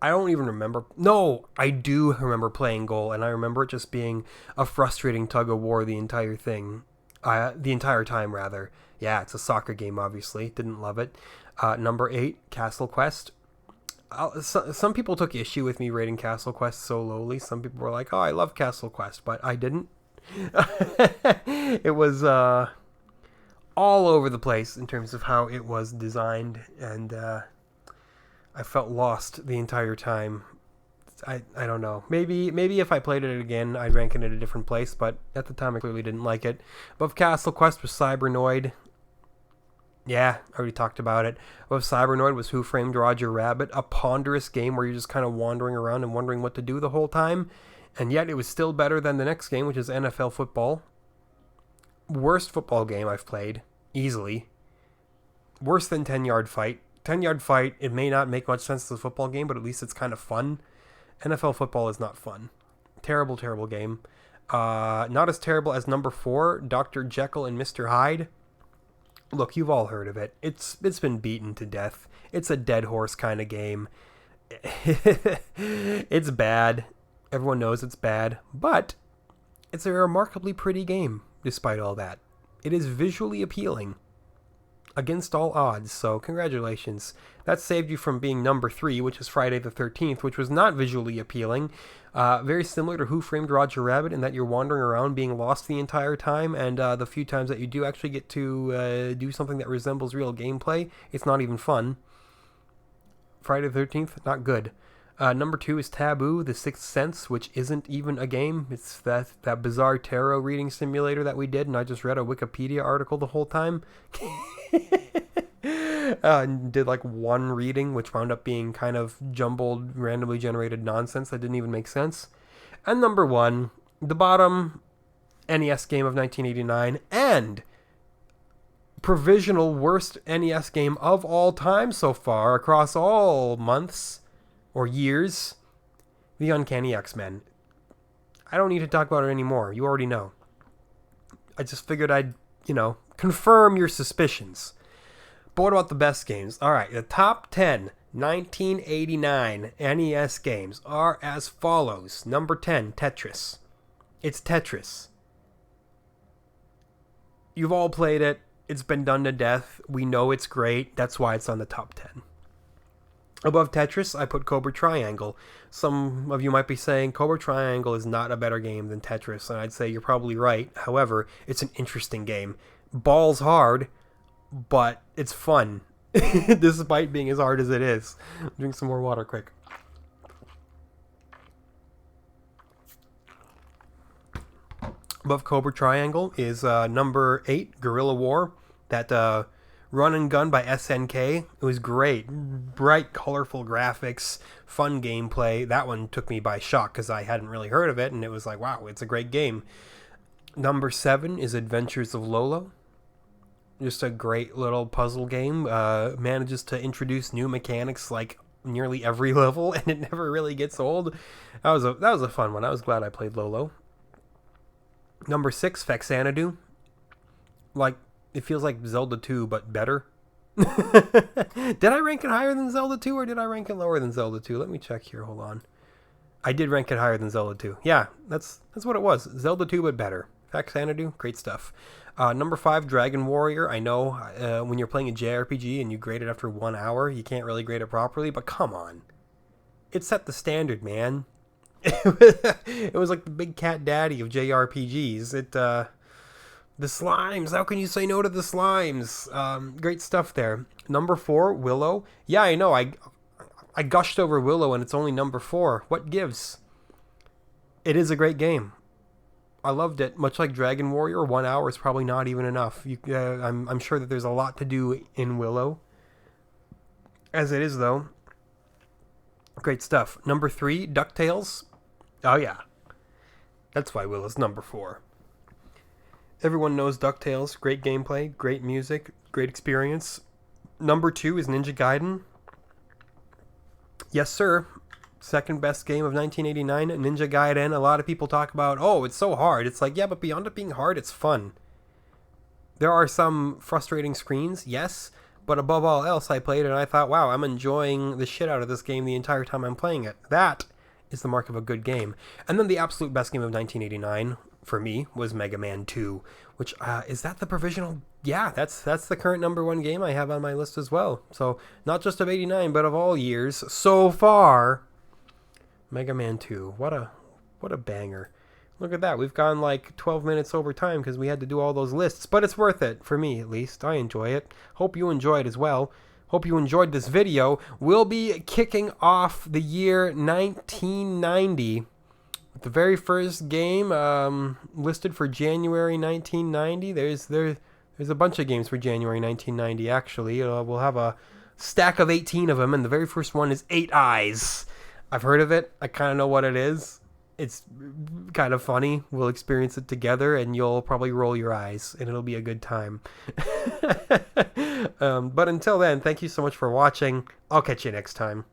I don't even remember. No, I do remember playing Goal, and I remember it just being a frustrating tug of war the entire thing. The entire time, rather. Yeah, it's a soccer game, obviously. Didn't love it. Number 8, Castle Quest. Some people took issue with me rating Castle Quest so lowly. Some people were like, oh, I love Castle Quest, but I didn't. It was all over the place in terms of how it was designed, and I felt lost the entire time. I don't know. Maybe if I played it again, I'd rank it at a different place, but at the time I clearly didn't like it. Above Castle Quest was Noid. Yeah, I already talked about it. Above Noid was Who Framed Roger Rabbit, a ponderous game where you're just kind of wandering around and wondering what to do the whole time, and yet it was still better than the next game, which is NFL Football. Worst football game I've played, easily. Worse than 10-Yard Fight. 10-Yard Fight, it may not make much sense as a football game, but at least it's kind of fun. NFL Football is not fun. Terrible, terrible game. Not as terrible as number 4, Dr. Jekyll and Mr. Hyde. Look, you've all heard of it. It's been beaten to death. It's a dead horse kind of game. It's bad. Everyone knows it's bad, but it's a remarkably pretty game, despite all that. It is visually appealing. Against all odds, so congratulations. That saved you from being number 3, which is Friday the 13th, which was not visually appealing. Very similar to Who Framed Roger Rabbit in that you're wandering around being lost the entire time, and the few times that you do actually get to do something that resembles real gameplay, it's not even fun. Friday the 13th, not good. Number 2 is Taboo, The Sixth Sense, which isn't even a game. It's that bizarre tarot reading simulator that we did, and I just read a Wikipedia article the whole time. And did like one reading, which wound up being kind of jumbled, randomly generated nonsense that didn't even make sense. And number 1, the bottom NES game of 1989, and provisional worst NES game of all time so far, across all months or years, The Uncanny X-Men. I don't need to talk about it anymore. You already know. I just figured I'd, confirm your suspicions. But what about the best games? All right, the top 10 1989 NES games are as follows. Number 10, Tetris. It's Tetris. You've all played it. It's been done to death. We know it's great. That's why it's on the top 10. Above Tetris, I put Cobra Triangle. Some of you might be saying Cobra Triangle is not a better game than Tetris, and I'd say you're probably right. However, it's an interesting game. Balls hard, but it's fun, despite being as hard as it is. Drink some more water quick. above Cobra Triangle is number 8, Guerrilla War. That run and gun by SNK. It was great. Bright, colorful graphics, fun gameplay. That one took me by shock because I hadn't really heard of it, and it was like, wow, it's a great game. Number 7 is Adventures of Lolo. Just a great little puzzle game. Manages to introduce new mechanics like nearly every level, and it never really gets old. That was a fun one. I was glad I played Lolo. Number 6, Fexanadu. Like, it feels like Zelda 2, but better. Did I rank it higher than Zelda 2, or did I rank it lower than Zelda 2? Let me check here. Hold on. I did rank it higher than Zelda 2. Yeah, that's what it was. Zelda 2, but better. Fexanadu, great stuff. Number 5, Dragon Warrior. I know when you're playing a JRPG and you grade it after 1 hour, you can't really grade it properly, but come on. It set the standard, man. It was like the big cat daddy of JRPGs. The slimes. How can you say no to the slimes? Great stuff there. Number 4, Willow. Yeah, I know. I gushed over Willow and it's only number 4. What gives? It is a great game. I loved it. Much like Dragon Warrior, 1 hour is probably not even enough. I'm sure that there's a lot to do in Willow. As it is, though. Great stuff. Number 3, Ducktales. Oh, yeah. That's why Willow's number 4. Everyone knows DuckTales. Great gameplay, great music, great experience. Number 2 is Ninja Gaiden. Yes, sir. Second best game of 1989, Ninja Gaiden. A lot of people talk about, oh, it's so hard. It's like, yeah, but beyond it being hard, it's fun. There are some frustrating screens, yes, but above all else, I played it and I thought, wow, I'm enjoying the shit out of this game the entire time I'm playing it. That is the mark of a good game. And then the absolute best game of 1989, for me, was Mega Man 2, which, is that the provisional? Yeah, that's the current number 1 game I have on my list as well. So, not just of 89, but of all years so far. Mega Man 2. What a banger. Look at that. We've gone like 12 minutes over time because we had to do all those lists, but it's worth it, for me at least. I enjoy it. Hope you enjoy it as well. Hope you enjoyed this video. We'll be kicking off the year 1990 with the very first game listed for January 1990. There's a bunch of games for January 1990, actually. We'll have a stack of 18 of them, and the very first one is 8 Eyes. I've heard of it. I kind of know what it is. It's kind of funny. We'll experience it together, and you'll probably roll your eyes, and it'll be a good time. But until then, thank you so much for watching. I'll catch you next time.